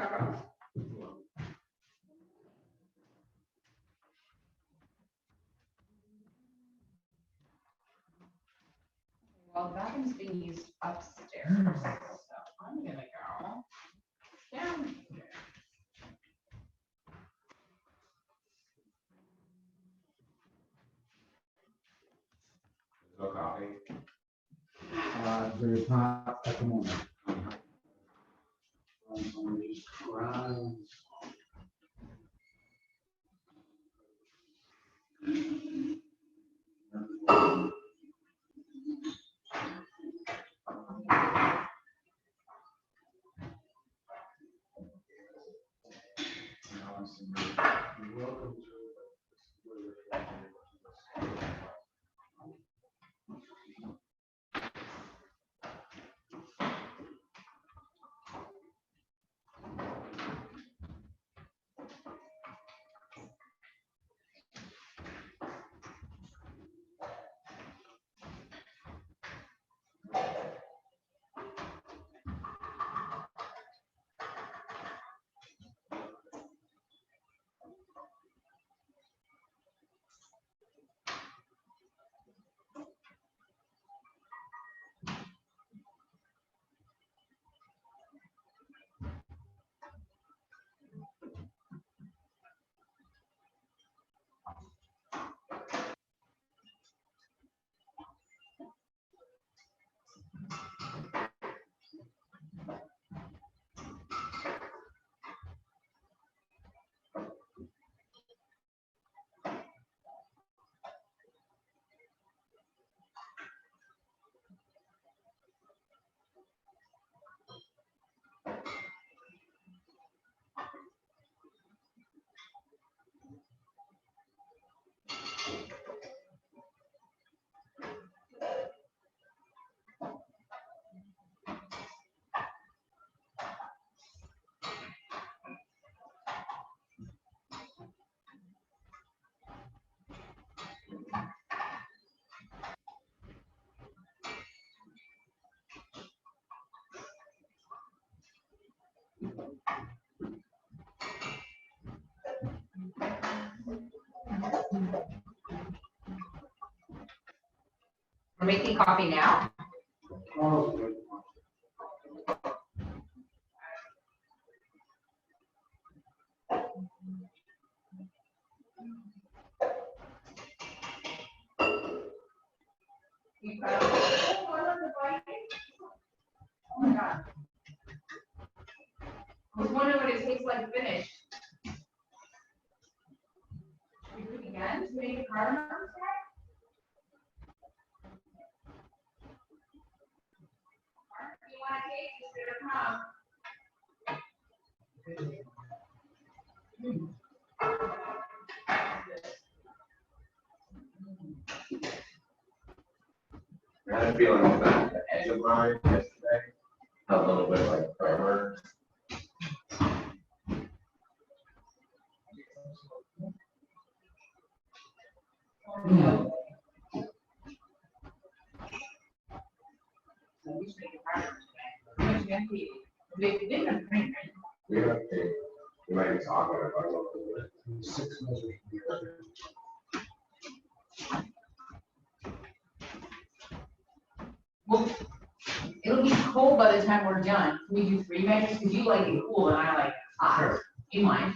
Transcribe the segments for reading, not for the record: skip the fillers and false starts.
Well, the bathroom's being used upstairs, so I'm gonna go down. No coffee. There's not at the moment. Just grinds. Welcome to. We're making coffee now. Oh, Oh my God. I was wondering what it tastes like finished. Should we do it again? Should we make a cardamom snack? If you want a cake, just better come. I had a feeling that the edge of mine yesterday, a little bit like firmer. So we should make a cardamom snack. They didn't drink, right? We have to, we might be talking about it a little bit. 6 measures. Well, it'll be cold by the time we're done. Can we do 3 measures? Because you like it cool and I like it hot. Sure. Do you mind?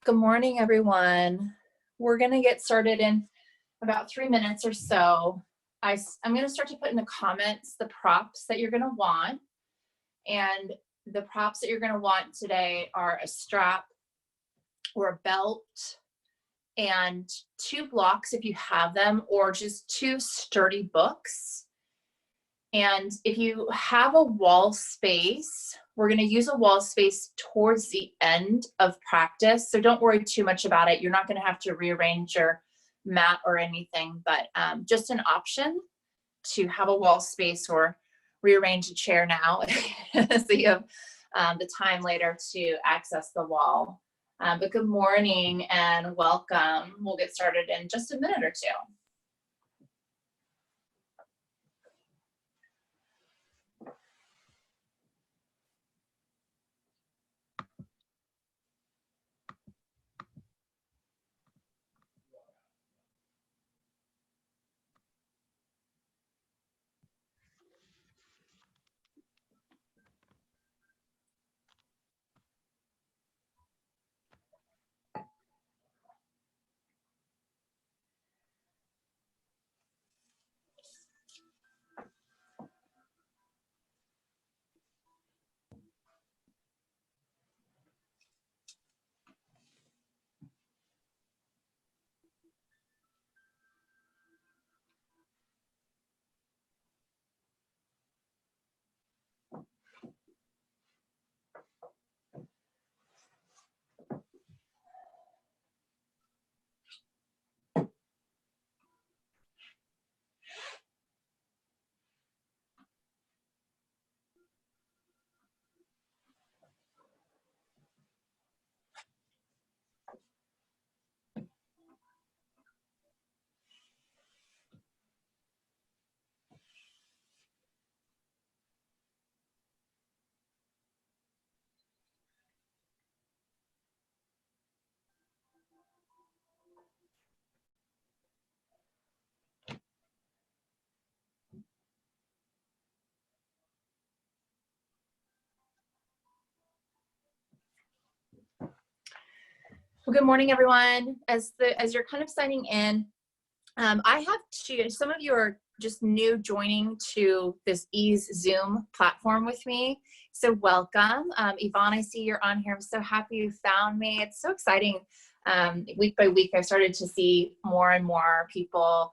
Good morning, everyone. We're going to get started in about 3 minutes or so. I'm going to start to put in the comments the props that you're going to want. And the props that you're going to want today are a strap or a belt and 2 blocks if you have them, or just 2 sturdy books. And if you have a wall space, we're going to use a wall space towards the end of practice. So don't worry too much about it. You're not going to have to rearrange your mat or anything, but just an option to have a wall space or rearrange a chair now so you have the time later to access the wall. But good morning and welcome. We'll get started in just a minute or two. Well, good morning, everyone. As you're kind of signing in, I have some of you are just new joining to this Ease Zoom platform with me. So welcome. Yvonne, I see you're on here. I'm so happy you found me. It's so exciting. Week by week, I've started to see more and more people.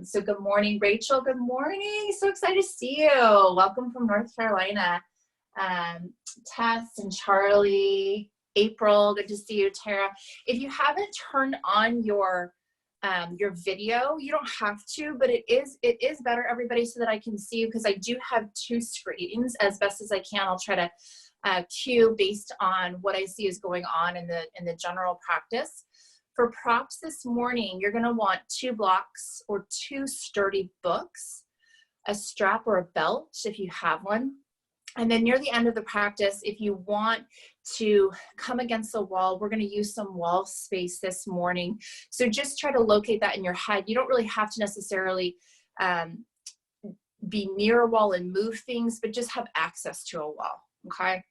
So good morning, Rachel. Good morning. So excited to see you. Welcome from North Carolina. Tess and Charlie, April, good to see you. Tara, if you haven't turned on your video, you don't have to, but it is better, everybody, so that I can see you, because I do have 2 screens as best as I can. I'll try to cue based on what I see is going on in the general practice. For props this morning, you're going to want 2 blocks or 2 sturdy books, a strap or a belt if you have one. And then near the end of the practice, if you want to come against the wall, we're going to use some wall space this morning. So just try to locate that in your head. You don't really have to necessarily be near a wall and move things, but just have access to a wall, okay?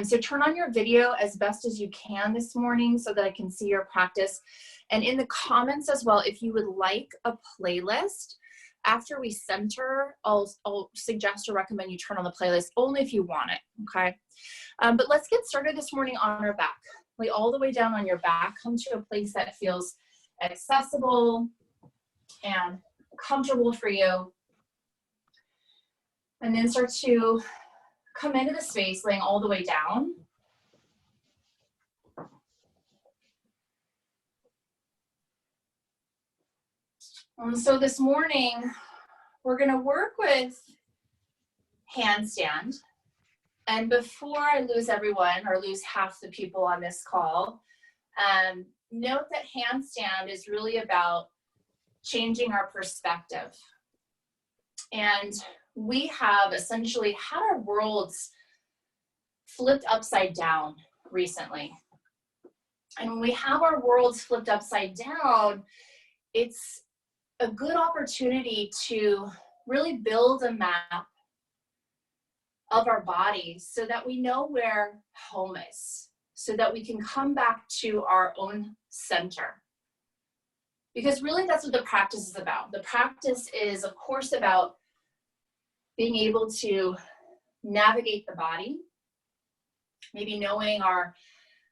So turn on your video as best as you can this morning so that I can see your practice. And in the comments as well, if you would like a playlist, after we center, I'll suggest or recommend you turn on the playlist only if you want it, okay? But let's get started this morning on our back. Lay all the way down on your back. Come to a place that feels accessible and comfortable for you. And then start to come into the space, laying all the way down. And so this morning, we're going to work with handstand. And before I lose everyone or lose half the people on this call, note that handstand is really about changing our perspective. And we have essentially had our worlds flipped upside down recently. And when we have our worlds flipped upside down, it's a good opportunity to really build a map of our bodies so that we know where home is. so that we can come back to our own center. Because really that's what the practice is about. The practice is, of course, about being able to navigate the body, maybe knowing our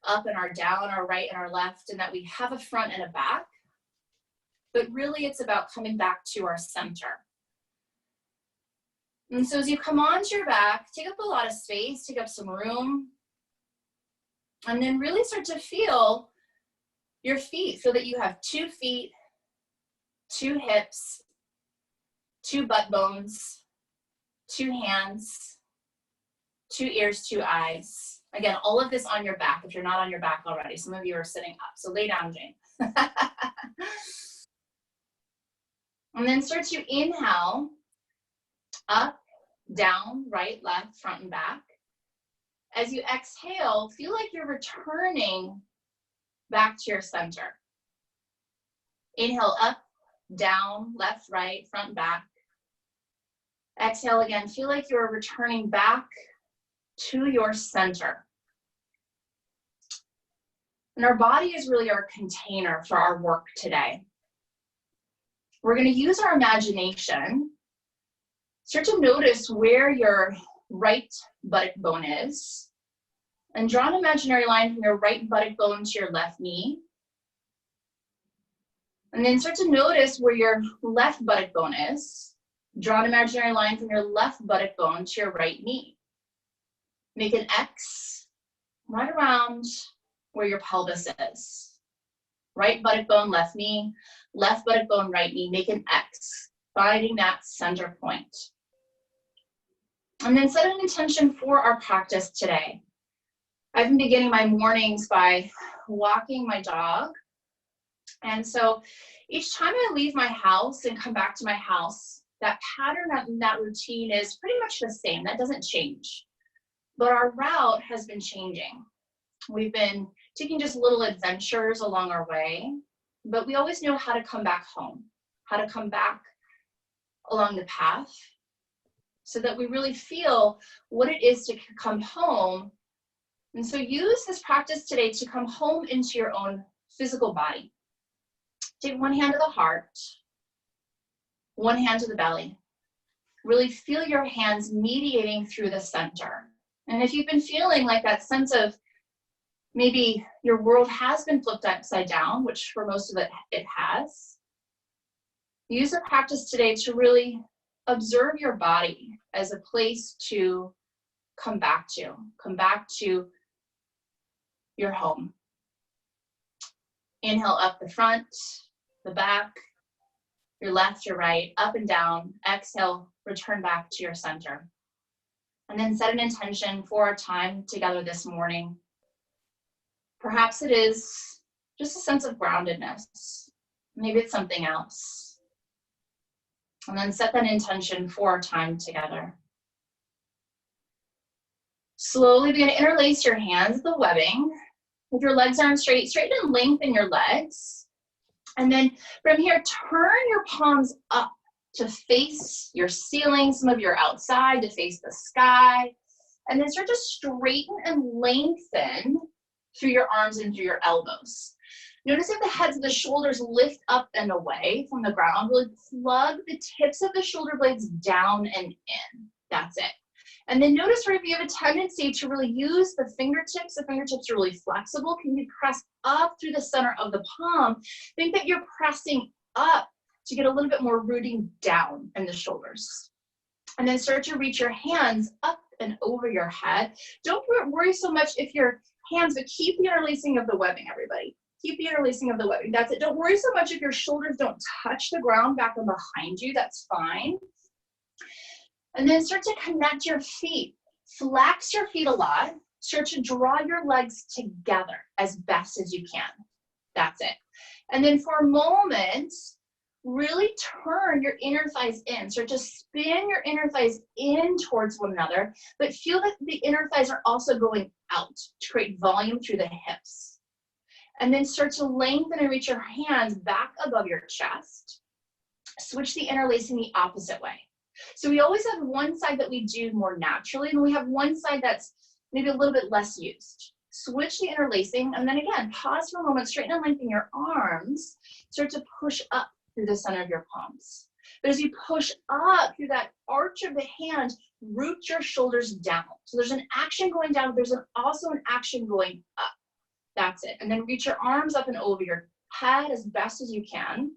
up and our down, our right and our left, and that we have a front and a back. But really it's about coming back to our center. And so as you come onto your back, take up a lot of space, take up some room, and then really start to feel your feet. Feel that you have 2 feet, 2 hips, 2 butt bones, 2 hands, 2 ears, 2 eyes. Again, all of this on your back if you're not on your back already. Some of you are sitting up, so lay down, Jane. And then start to inhale, up, down, right, left, front, and back. As you exhale, feel like you're returning back to your center. Inhale, up, down, left, right, front, back. Exhale again, feel like you're returning back to your center. And our body is really our container for our work today. We're going to use our imagination. Start to notice where your right buttock bone is, and draw an imaginary line from your right buttock bone to your left knee. And then start to notice where your left buttock bone is. Draw an imaginary line from your left buttock bone to your right knee. Make an X right around where your pelvis is. Right buttock bone, left knee, left buttock bone, right knee. Make an X, finding that center point. And then set an intention for our practice today. I've been beginning my mornings by walking my dog. And so each time I leave my house and come back to my house, that pattern, that routine is pretty much the same. That doesn't change. But our route has been changing. We've been taking just little adventures along our way, but we always know how to come back home, how to come back along the path, so that we really feel what it is to come home. And so use this practice today to come home into your own physical body. Take one hand to the heart, one hand to the belly. Really feel your hands mediating through the center. And if you've been feeling like that sense of maybe your world has been flipped upside down, which for most of it has, use the practice today to really observe your body as a place to come back to your home. Inhale up the front, the back, your left, your right, up and down. Exhale, return back to your center. And then set an intention for our time together this morning. Perhaps it is just a sense of groundedness. Maybe it's something else. And then set that intention for our time together. Slowly begin to interlace your hands, the webbing. If your legs aren't straight, straighten and lengthen your legs. And then from here, turn your palms up to face your ceiling. Some of you are outside to face the sky. And then start to straighten and lengthen through your arms and through your elbows. Notice if the heads of the shoulders lift up and away from the ground. Really plug the tips of the shoulder blades down and in. That's it. And then notice where if you have a tendency to really use the fingertips are really flexible. Can you press up through the center of the palm? Think that you're pressing up to get a little bit more rooting down in the shoulders. And then start to reach your hands up and over your head. Don't worry so much if your hands, but keep the interlacing of the webbing, everybody. Keep the interlacing of the webbing. That's it. Don't worry so much if your shoulders don't touch the ground back and behind you. That's fine. And then start to connect your feet. Flex your feet a lot. Start to draw your legs together as best as you can. That's it. And then for a moment, really turn your inner thighs in. Start to spin your inner thighs in towards one another, but feel that the inner thighs are also going out to create volume through the hips. And then start to lengthen and reach your hands back above your chest. Switch the interlacing the opposite way. So we always have one side that we do more naturally, and we have one side that's maybe a little bit less used. Switch the interlacing, and then again, pause for a moment, straighten and lengthen your arms, start to push up through the center of your palms. But as you push up through that arch of the hand, root your shoulders down. So there's an action going down, there's also an action going up. That's it. And then reach your arms up and over your head as best as you can.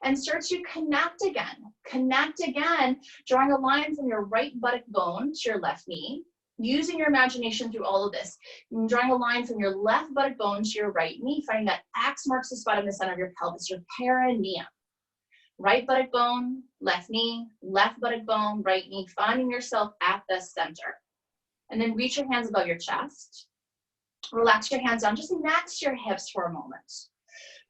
And start to connect again. Connect again, drawing a line from your right buttock bone to your left knee. Using your imagination through all of this. And drawing a line from your left buttock bone to your right knee, finding that X marks the spot in the center of your pelvis, your perineum. Right buttock bone, left buttock bone, right knee, finding yourself at the center. And then reach your hands above your chest. Relax your hands down just next to your hips for a moment.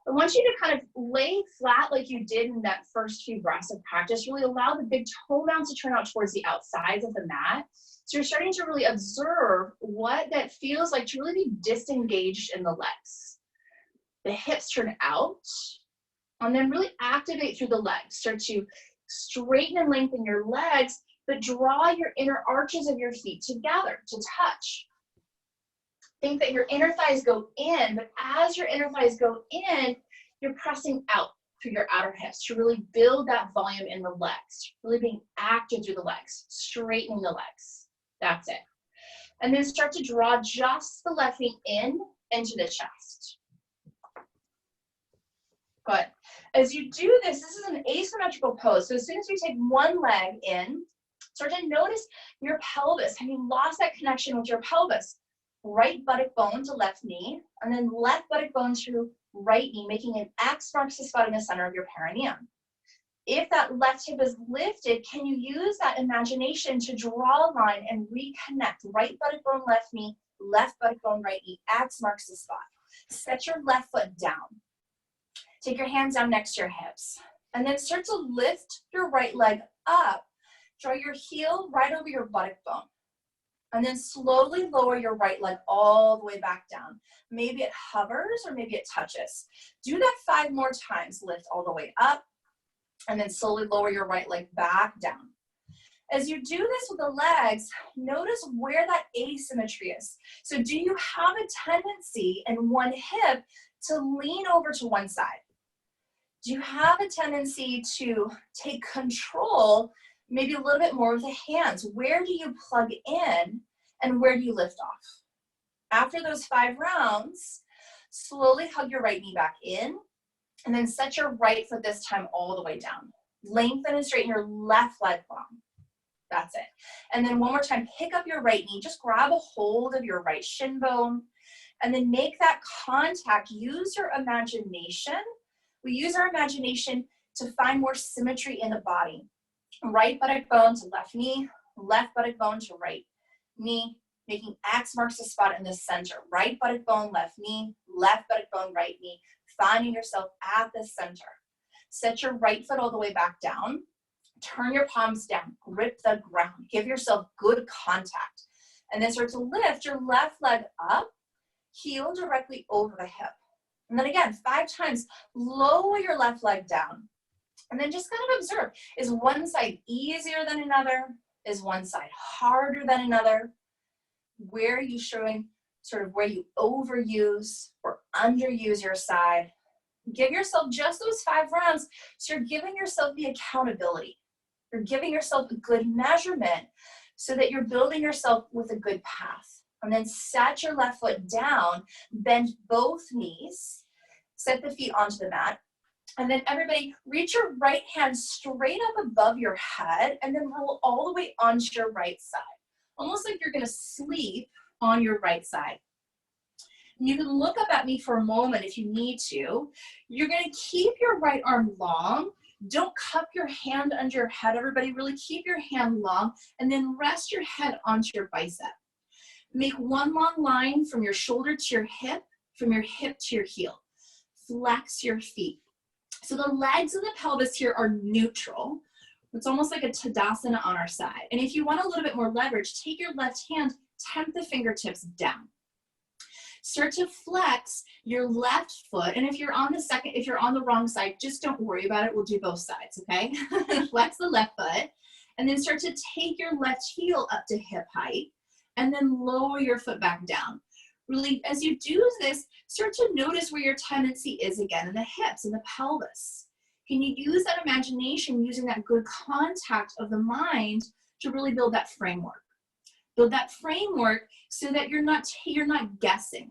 I want you to kind of lay flat like you did in that first few breaths of practice. Really allow the big toe bounce to turn out towards the outsides of the mat. So you're starting to really observe what that feels like to really be disengaged in the legs. The hips turn out, and then really activate through the legs. Start to straighten and lengthen your legs, but draw your inner arches of your feet together to touch. Think that your inner thighs go in, but as your inner thighs go in, you're pressing out through your outer hips to really build that volume in the legs, really being active through the legs, straightening the legs. That's it. And then start to draw just the left knee in into the chest. Good. As you do this, this is an asymmetrical pose. So as soon as you take one leg in, start to notice your pelvis. Have you lost that connection with your pelvis? Right buttock bone to left knee, and then left buttock bone to right knee, making an X marks the spot in the center of your perineum. If that left hip is lifted, can you use that imagination to draw a line and reconnect? Right buttock bone, left knee, left buttock bone, right knee, X marks the spot. Set your left foot down. Take your hands down next to your hips, and then start to lift your right leg up. Draw your heel right over your buttock bone. And then slowly lower your right leg all the way back down. Maybe it hovers or maybe it touches. Do that 5 more times. Lift all the way up and then slowly lower your right leg back down. As you do this with the legs, notice where that asymmetry is. So do you have a tendency in one hip to lean over to one side? Do you have a tendency to take control maybe a little bit more with the hands? Where do you plug in and where do you lift off? After those 5 rounds, slowly hug your right knee back in and then set your right foot this time all the way down. Lengthen and straighten your left leg long. That's it. And then one more time, pick up your right knee, just grab a hold of your right shin bone and then make that contact. Use your imagination. We use our imagination to find more symmetry in the body. Right buttock bone to left knee, left buttock bone to right knee, making X marks the spot in the center. Right buttock bone, left knee, left buttock bone, right knee, finding yourself at the center. Set your right foot all the way back down. Turn your palms down, grip the ground. Give yourself good contact. And then start to lift your left leg up, heel directly over the hip. And then again, 5 times, lower your left leg down. And then just kind of observe, is one side easier than another? Is one side harder than another? Where are you showing sort of where you overuse or underuse your side? Give yourself just those 5 rounds so you're giving yourself the accountability. You're giving yourself a good measurement so that you're building yourself with a good path. And then set your left foot down, bend both knees, set the feet onto the mat. And then everybody, reach your right hand straight up above your head and then roll all the way onto your right side. Almost like you're gonna sleep on your right side. And you can look up at me for a moment if you need to. You're gonna keep your right arm long. Don't cup your hand under your head, everybody. Really keep your hand long and then rest your head onto your bicep. Make one long line from your shoulder to your hip, from your hip to your heel. Flex your feet. So the legs and the pelvis here are neutral. It's almost like a Tadasana on our side. And if you want a little bit more leverage, take your left hand, temp the fingertips down. Start to flex your left foot. And if you're on the wrong side, just don't worry about it. We'll do both sides, okay? Flex the left foot. And then start to take your left heel up to hip height. And then lower your foot back down. Really, as you do this, start to notice where your tendency is again in the hips and the pelvis. Can you use that imagination, using that good contact of the mind to really build that framework? Build that framework so that you're not guessing.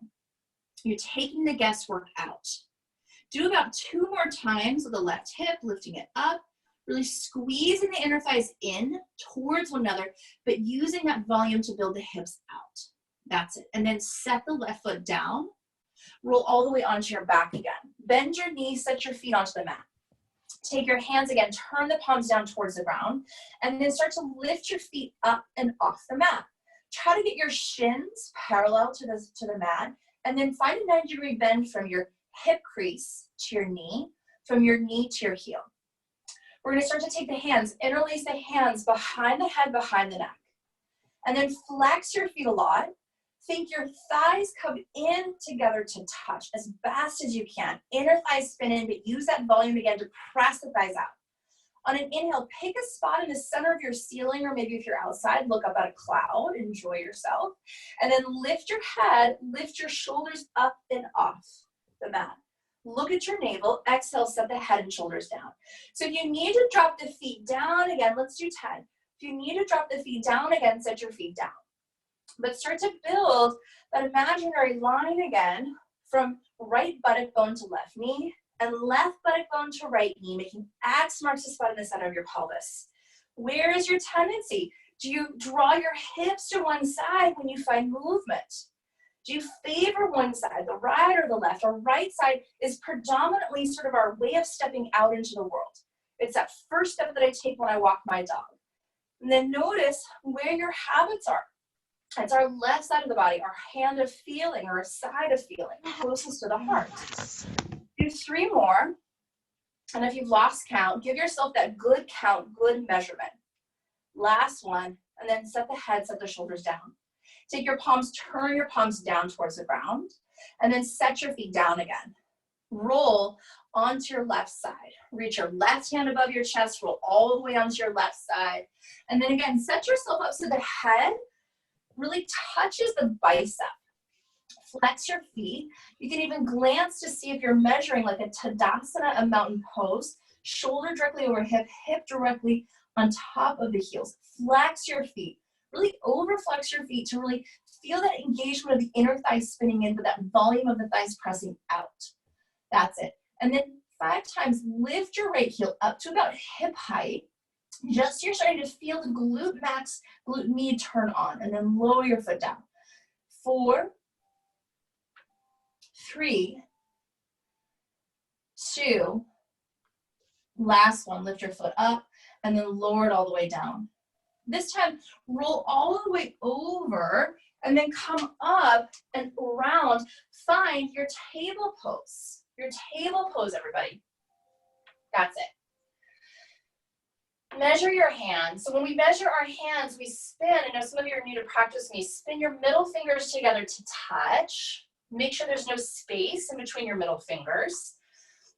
You're taking the guesswork out. Do about 2 more times with the left hip, lifting it up, really squeezing the inner thighs in towards one another, but using that volume to build the hips out. That's it. And then set the left foot down, roll all the way onto your back again. Bend your knees, set your feet onto the mat. Take your hands again, turn the palms down towards the ground, and then start to lift your feet up and off the mat. Try to get your shins parallel to the mat, and then find a 90-degree bend from your hip crease to your knee, from your knee to your heel. We're going to start to take the hands, interlace the hands behind the head, behind the neck, and then flex your feet a lot. Think your thighs come in together to touch as fast as you can. Inner thighs spin in, but use that volume again to press the thighs out. On an inhale, pick a spot in the center of your ceiling, or maybe if you're outside, look up at a cloud, enjoy yourself. And then lift your head, lift your shoulders up and off the mat. Look at your navel, exhale, set the head and shoulders down. So if you need to drop the feet down again, let's do 10. If you need to drop the feet down again, set your feet down. But start to build that imaginary line again from right buttock bone to left knee and left buttock bone to right knee, making X marks the spot in the center of your pelvis. Where is your tendency? Do you draw your hips to one side when you find movement? Do you favor one side, the right or the left? Our right side is predominantly sort of our way of stepping out into the world. It's that first step that I take when I walk my dog. And then notice where your habits are. It's our left side of the body, our hand of feeling or a side of feeling, closest to the heart. Do 3 more. And if you've lost count, give yourself that good count, good measurement. Last one, and then set the head, set the shoulders down. Take your palms, turn your palms down towards the ground, and then set your feet down again. Roll onto your left side. Reach your left hand above your chest, roll all the way onto your left side. And then again, set yourself up so the head really touches the bicep. Flex your feet. You can even glance to see if you're measuring like a Tadasana, a mountain pose. Shoulder directly over hip, hip directly on top of the heels. Flex your feet. Really overflex your feet to really feel that engagement of the inner thighs spinning in, but that volume of the thighs pressing out. That's it. And then 5 times, lift your right heel up to about hip height. Just you're starting to feel the glute max, glute med turn on, and then lower your foot down. 4, 3, 2, last one, lift your foot up, and then lower it all the way down. This time, roll all the way over, and then come up and around. Find your table pose. Your table pose, everybody. That's it. Measure your hands. So when we measure our hands, we spin. I know some of you are new to practice me. Spin your middle fingers together to touch. Make sure there's no space in between your middle fingers.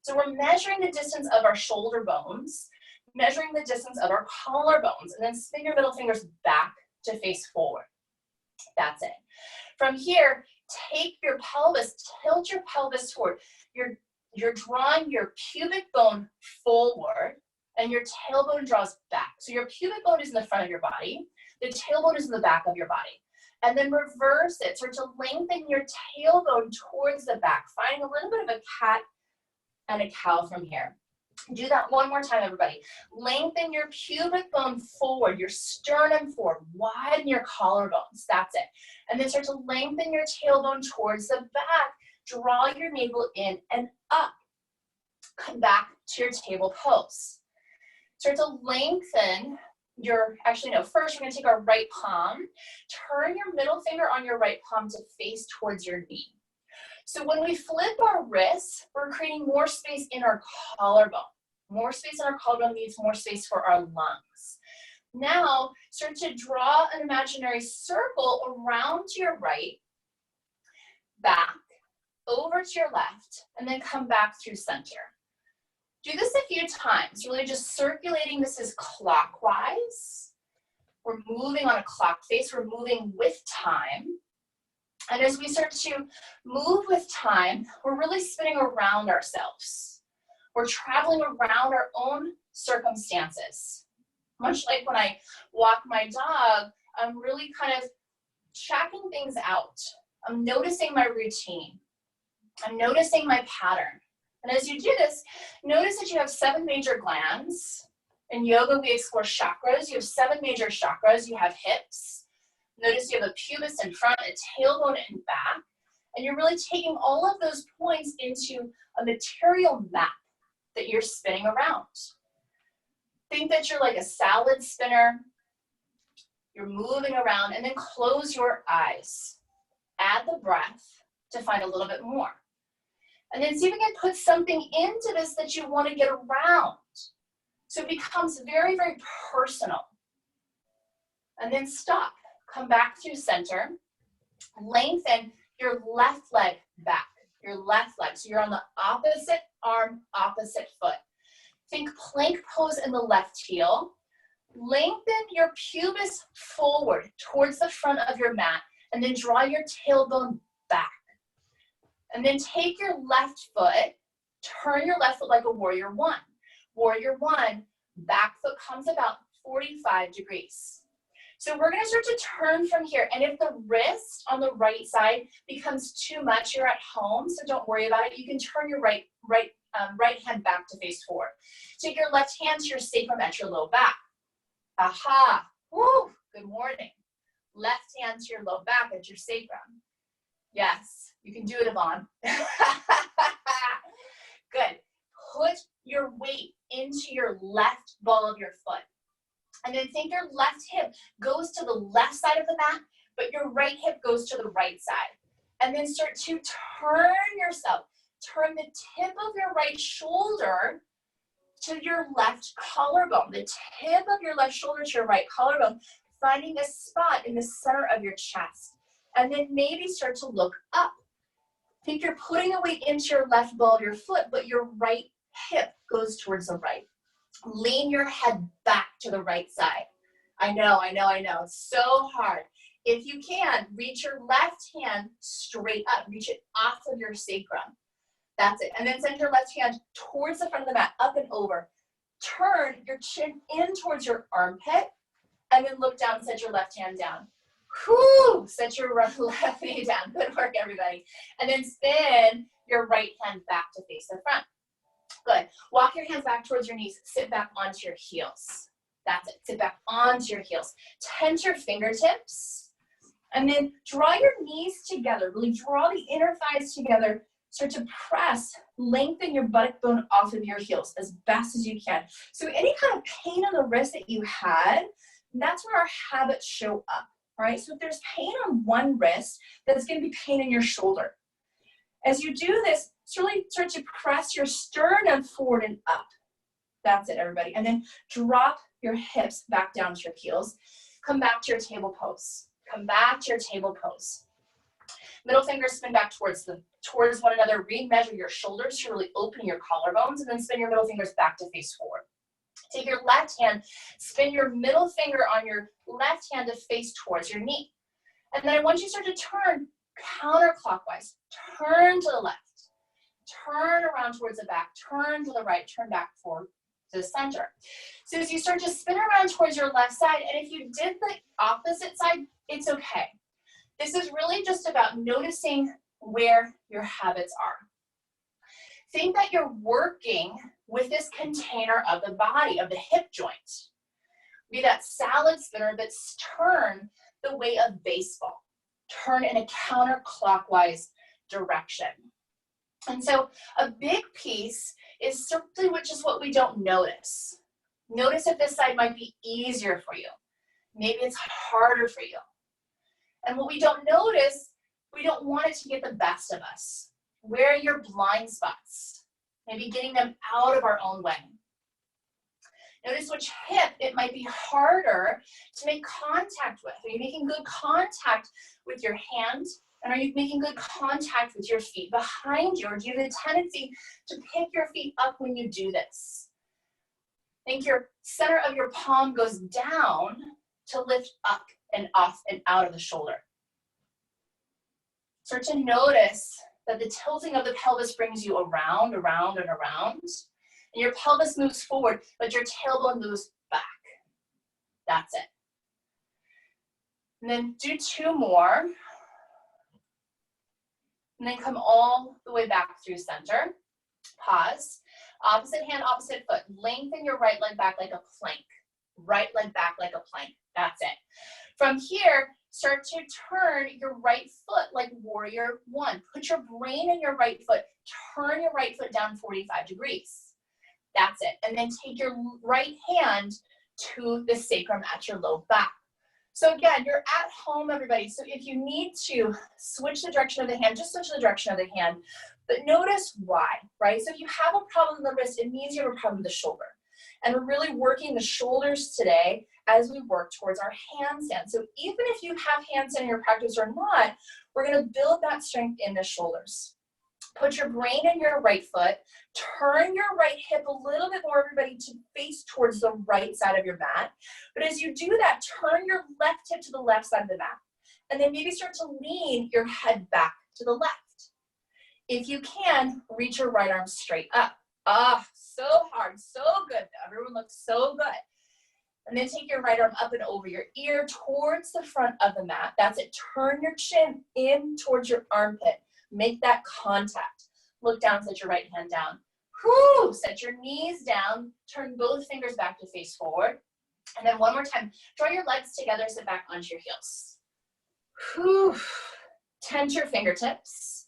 So we're measuring the distance of our shoulder bones, measuring the distance of our collarbones, and then spin your middle fingers back to face forward. That's it. From here, take your pelvis, tilt your pelvis forward. You're drawing your pubic bone forward, and your tailbone draws back. So your pubic bone is in the front of your body. The tailbone is in the back of your body. And then reverse it. Start to lengthen your tailbone towards the back. Find a little bit of a cat and a cow from here. Do that one more time, everybody. Lengthen your pubic bone forward, your sternum forward. Widen your collarbones. That's it. And then start to lengthen your tailbone towards the back. Draw your navel in and up. Come back to your table pose. Start to lengthen first we're going to take our right palm. Turn your middle finger on your right palm to face towards your knee. So when we flip our wrists, we're creating more space in our collarbone. More space in our collarbone means more space for our lungs. Now, start to draw an imaginary circle around to your right, back, over to your left, and then come back through center. Do this a few times, really just circulating. This is clockwise. We're moving on a clock face. We're moving with time. And as we start to move with time, we're really spinning around ourselves. We're traveling around our own circumstances. Much like when I walk my dog, I'm really kind of checking things out. I'm noticing my routine. I'm noticing my pattern. And as you do this, notice that you have 7 major glands. In yoga, we explore chakras. You have 7 major chakras. You have hips. Notice you have a pubis in front, a tailbone in back. And you're really taking all of those points into a material map that you're spinning around. Think that you're like a salad spinner. You're moving around, and then close your eyes. Add the breath to find a little bit more. And then see if we can put something into this that you want to get around. So it becomes very, very personal. And then stop. Come back through center. Lengthen your left leg back. Your left leg. So you're on the opposite arm, opposite foot. Think plank pose in the left heel. Lengthen your pubis forward towards the front of your mat, and then draw your tailbone back. And then take your left foot, turn your left foot like a warrior 1. Warrior 1, back foot comes about 45 degrees. So we're gonna start to turn from here. And if the wrist on the right side becomes too much, you're at home, so don't worry about it. You can turn your right hand back to face forward. Take your left hand to your sacrum at your low back. Aha, woo, good morning. Left hand to your low back at your sacrum. Yes, you can do it, Yvonne. Good. Put your weight into your left ball of your foot. And then think your left hip goes to the left side of the mat, but your right hip goes to the right side. And then start to turn yourself. Turn the tip of your right shoulder to your left collarbone. The tip of your left shoulder to your right collarbone, finding a spot in the center of your chest. And then maybe start to look up. Think you're putting the weight into your left ball of your foot, but your right hip goes towards the right. Lean your head back to the right side. I know. It's so hard. If you can, reach your left hand straight up. Reach it off of your sacrum. That's it. And then send your left hand towards the front of the mat, up and over. Turn your chin in towards your armpit, and then look down and set your left hand down. Whew, set your left knee down. Good work, everybody. And then spin your right hand back to face the front. Good. Walk your hands back towards your knees. Sit back onto your heels. That's it. Sit back onto your heels. Tense your fingertips. And then draw your knees together. Really draw the inner thighs together. Start to press. Lengthen your buttock bone off of your heels as best as you can. So any kind of pain on the wrist that you had, that's where our habits show up. All right? So if there's pain on one wrist, that's going to be pain in your shoulder. As you do this, really start to press your sternum forward and up. That's it, everybody. And then drop your hips back down to your heels. Come back to your table pose. Come back to your table pose. Middle fingers spin back towards one another. Remeasure your shoulders to really open your collarbones, and then spin your middle fingers back to face forward. Take your left hand, spin your middle finger on your left hand to face towards your knee. And then I want you to start to turn counterclockwise. Turn to the left. Turn around towards the back. Turn to the right. Turn back forward to the center. So as you start to spin around towards your left side, and if you did the opposite side, it's okay. This is really just about noticing where your habits are. Think that you're working with this container of the body, of the hip joint. Be that salad spinner, but turn the way of baseball. Turn in a counterclockwise direction. And so a big piece is simply just what we don't notice. Notice if this side might be easier for you. Maybe it's harder for you. And what we don't notice, we don't want it to get the best of us. Where are your blind spots? Maybe getting them out of our own way. Notice which hip it might be harder to make contact with. Are you making good contact with your hand? And are you making good contact with your feet behind you? Or do you have a tendency to pick your feet up when you do this? Think your center of your palm goes down to lift up and off and out of the shoulder. Start to notice that the tilting of the pelvis brings you around, around, and around. And your pelvis moves forward, but your tailbone moves back. That's it. And then do 2 more. And then come all the way back through center. Pause. Opposite hand, opposite foot. Lengthen your right leg back like a plank. Right leg back like a plank. That's it. From here, start to turn your right foot like warrior 1. Put your brain in your right foot. Turn your right foot down 45 degrees. That's it. And then take your right hand to the sacrum at your low back. So again, you're at home, everybody. So if you need to switch the direction of the hand, just switch the direction of the hand. But notice why, right? So if you have a problem in the wrist, it means you have a problem with the shoulder. And we're really working the shoulders today as we work towards our handstand. So even if you have handstand in your practice or not, we're going to build that strength in the shoulders. Put your brain in your right foot. Turn your right hip a little bit more, everybody, to face towards the right side of your mat. But as you do that, turn your left hip to the left side of the mat. And then maybe start to lean your head back to the left. If you can, reach your right arm straight up. Ah, so hard, so good. Everyone looks so good. And then take your right arm up and over your ear towards the front of the mat. That's it. Turn your chin in towards your armpit. Make that contact. Look down, set your right hand down. Whew, set your knees down. Turn both fingers back to face forward. And then one more time, draw your legs together, sit back onto your heels. Whew. Tense your fingertips.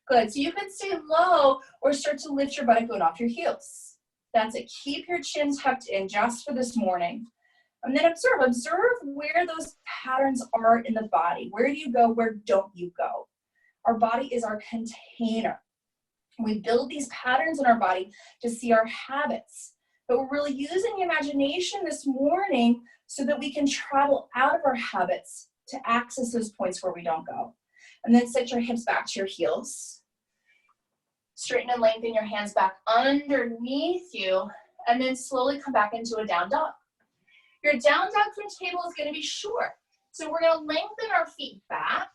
Good, so you can stay low or start to lift your buttock off your heels. That's it, keep your chin tucked in just for this morning. And then observe where those patterns are in the body. Where do you go, where don't you go? Our body is our container. We build these patterns in our body to see our habits. But we're really using the imagination this morning so that we can travel out of our habits to access those points where we don't go. And then set your hips back to your heels. Straighten and lengthen your hands back underneath you. And then slowly come back into a down dog. Your down dog from table is going to be short. So we're going to lengthen our feet back.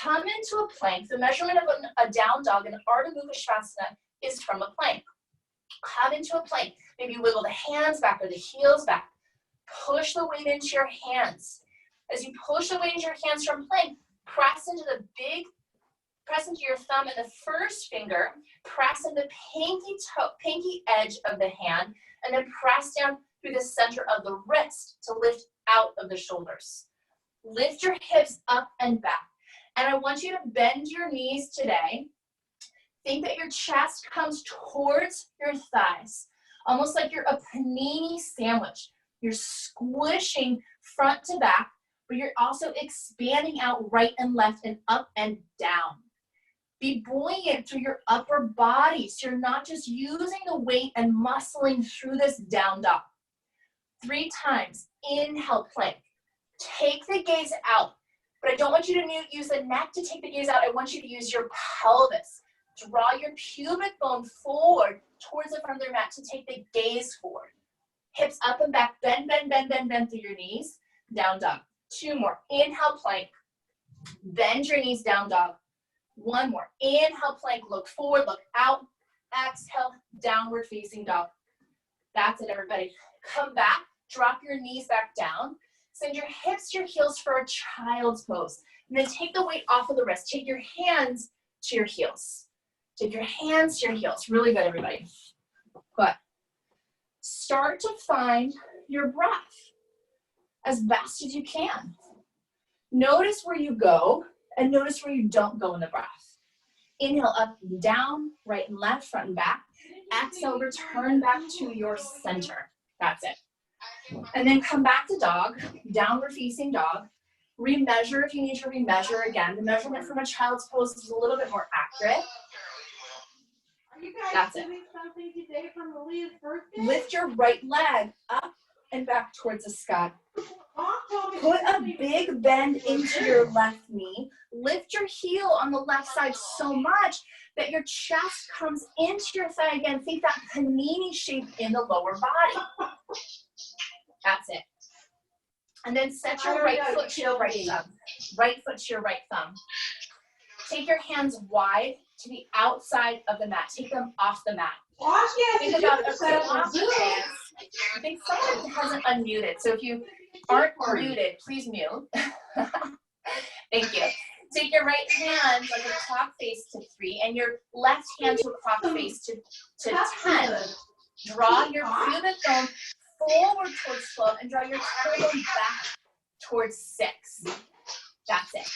Come into a plank. The measurement of a down dog in Ardha Mukha Svanasana is from a plank. Come into a plank. Maybe wiggle the hands back or the heels back. Push the weight into your hands. As you push the weight into your hands from plank, press into your thumb and the first finger. Press in the pinky edge of the hand, and then press down through the center of the wrist to lift out of the shoulders. Lift your hips up and back. And I want you to bend your knees today. Think that your chest comes towards your thighs, almost like you're a panini sandwich. You're squishing front to back, but you're also expanding out right and left and up and down. Be buoyant through your upper body, so you're not just using the weight and muscling through this down dog. 3 times. Inhale, plank. Take the gaze out. But I don't want you to use the neck to take the gaze out. I want you to use your pelvis. Draw your pubic bone forward towards the front of your mat to take the gaze forward. Hips up and back. Bend, bend, bend, bend, bend through your knees. Down dog. 2 more. Inhale, plank. Bend your knees, down dog. 1 more. Inhale, plank. Look forward, look out. Exhale, downward facing dog. That's it, everybody. Come back. Drop your knees back down. Send your hips to your heels for a child's pose. And then take the weight off of the wrist. Take your hands to your heels. Take your hands to your heels. Really good, everybody. Good. Start to find your breath as best as you can. Notice where you go and notice where you don't go in the breath. Inhale up and down, right and left, front and back. Exhale, return back to your center. That's it. And then come back to dog, downward facing dog. Remeasure if you need to remeasure again. The measurement from a child's pose is a little bit more accurate. Are you guys That's it. doing something today for Maria's birthday? Lift your right leg up and back towards the sky. Mom told me Put a something- big bend into your left knee. Lift your heel on the left side so much that your chest comes into your thigh again. Think that panini shape in the lower body. That's it. And then set your right foot to your right thumb. Right foot to your right thumb. Take your hands wide to the outside of the mat. Take them off the mat. Watch it. Think about a cross stance. I think someone hasn't unmuted, so if you aren't muted, please mute. Thank you. Take your right hand like a clock face to 3 and your left hand to a clock face to 10. Draw your pubic bone forward towards 12 and draw your tailbone back towards 6. That's it.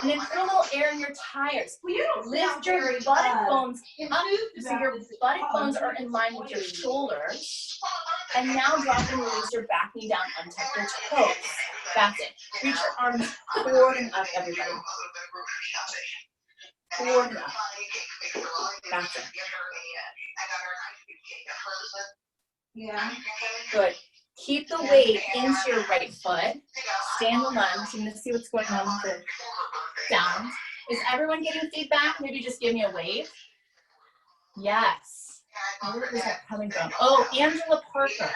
And then put a little air in your tires. Well, you don't Lift your buttock bones up so your buttock bones are in line with your shoulders. And now drop and release your back knee down, untuck your toes. That's it. Reach your arms forward and up, everybody. Forward and up. That's it. Yeah. Good. Keep the weight into your right foot. Stand the lunge. I'm going to see what's going on with the sound. Is everyone getting feedback? Maybe just give me a wave. Yes. Where is that coming from? Oh, Angela Parker.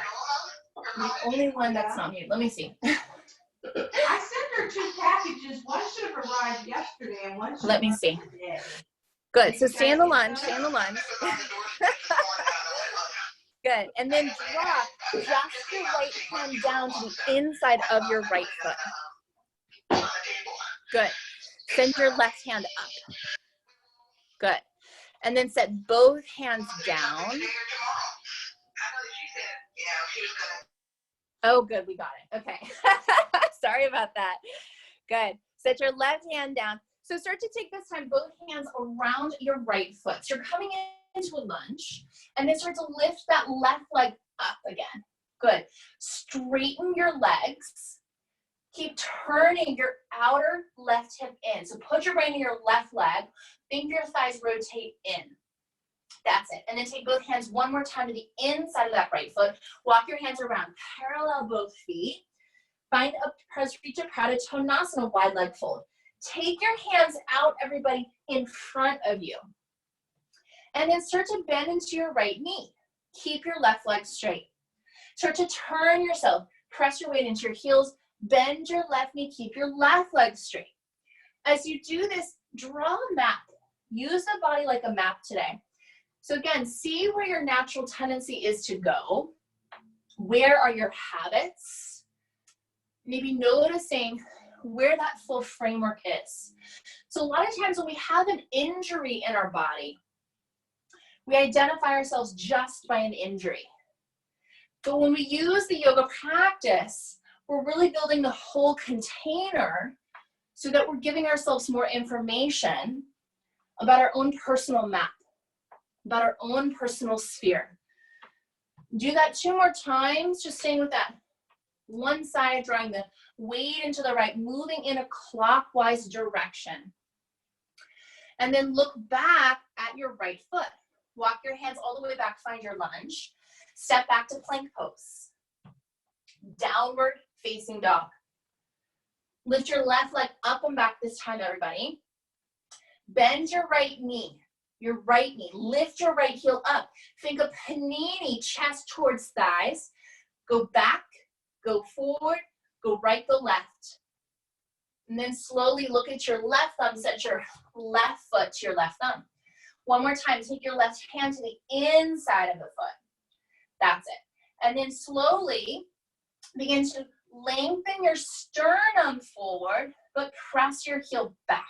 The only one that's not mute. Let me see. I sent her 2 packages. One should have arrived yesterday and one should Let me have see. arrived today. Good. So stand the lunge, stand the lunge. Good. And then drop just your right hand down to the inside of your right foot. Good. Send your left hand up. Good. And then set both hands down. Oh, good. We got it. Okay. Sorry about that. Good. Set your left hand down. So start to take this time, both hands around your right foot. So you're coming into a lunge, and then start to lift that left leg up again. Good. Straighten your legs. Keep turning your outer left hip in. So put your weight in your left leg. Think your thighs rotate in. That's it. And then take both hands one more time to the inside of that right foot. Walk your hands around. Parallel both feet. Find a Prasarita Pradhanasana, wide leg fold. Take your hands out, everybody, in front of you. And then start to bend into your right knee. Keep your left leg straight. Start to turn yourself. Press your weight into your heels. Bend your left knee. Keep your left leg straight. As you do this, draw a map. Use the body like a map today. So again, see where your natural tendency is to go. Where are your habits? Maybe noticing where that full framework is. So a lot of times when we have an injury in our body, we identify ourselves just by an injury. But when we use the yoga practice, we're really building the whole container so that we're giving ourselves more information about our own personal map, about our own personal sphere. Do that 2 more times, just staying with that one side, drawing the weight into the right, moving in a clockwise direction. And then look back at your right foot. Walk your hands all the way back, find your lunge. Step back to plank pose. Downward facing dog. Lift your left leg up and back this time, everybody. Bend your right knee. Your right knee. Lift your right heel up. Think of panini, chest towards thighs. Go back, go forward, go right, go left. And then slowly look at your left thumb, set your left foot to your left thumb. One more time, take your left hand to the inside of the foot. That's it. And then slowly begin to lengthen your sternum forward, but press your heel back.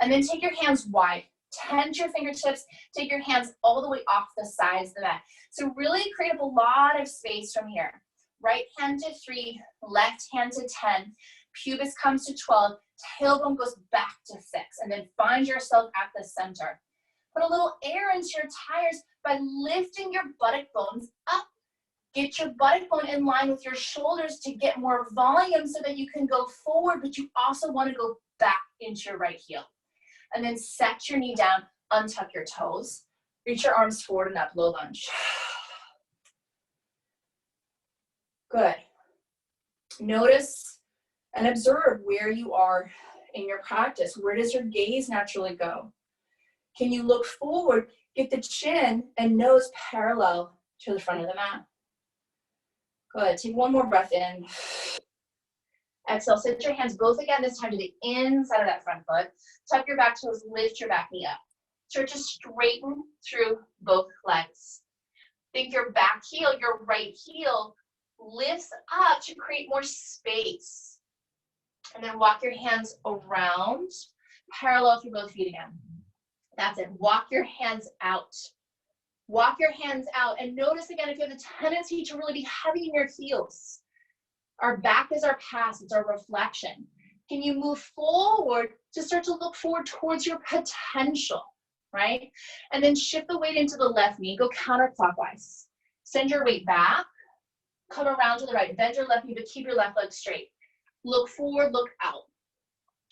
And then take your hands wide. Tense your fingertips. Take your hands all the way off the sides of the mat. So really create up a lot of space from here. Right hand to 3, left hand to 10. Pubis comes to 12. Tailbone goes back to 6. And then find yourself at the center. Put a little air into your tires by lifting your buttock bones up. Get your buttock bone in line with your shoulders to get more volume so that you can go forward, but you also want to go back into your right heel. And then set your knee down, untuck your toes. Reach your arms forward and up, low lunge. Good. Notice and observe where you are in your practice. Where does your gaze naturally go? Can you look forward, get the chin and nose parallel to the front of the mat? Good. Take one more breath in. Exhale, sit your hands both again, this time to the inside of that front foot. Tuck your back toes, lift your back knee up. Start to straighten through both legs. Think your back heel, your right heel, lifts up to create more space. And then walk your hands around, parallel through both feet again. That's it. Walk your hands out. Walk your hands out. And notice again, if you have the tendency to really be heavy in your heels, our back is our past, it's our reflection. Can you move forward to start to look forward towards your potential, right? And then shift the weight into the left knee, go counterclockwise. Send your weight back, come around to the right, bend your left knee, but keep your left leg straight. Look forward, look out.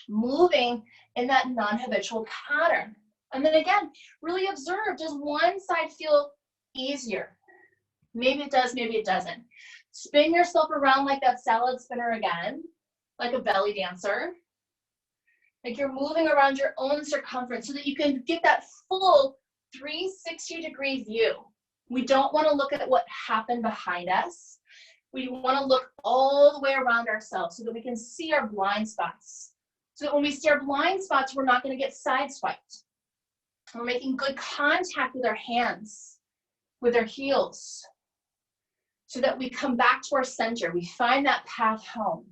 Moving in that non-habitual pattern. And then again, really observe, does one side feel easier? Maybe it does, maybe it doesn't. Spin yourself around like that salad spinner again, like a belly dancer. Like you're moving around your own circumference so that you can get that full 360-degree view. We don't want to look at what happened behind us. We want to look all the way around ourselves so that we can see our blind spots. So that when we see our blind spots, we're not going to get sideswiped. We're making good contact with our hands, with our heels, so that we come back to our center. We find that path home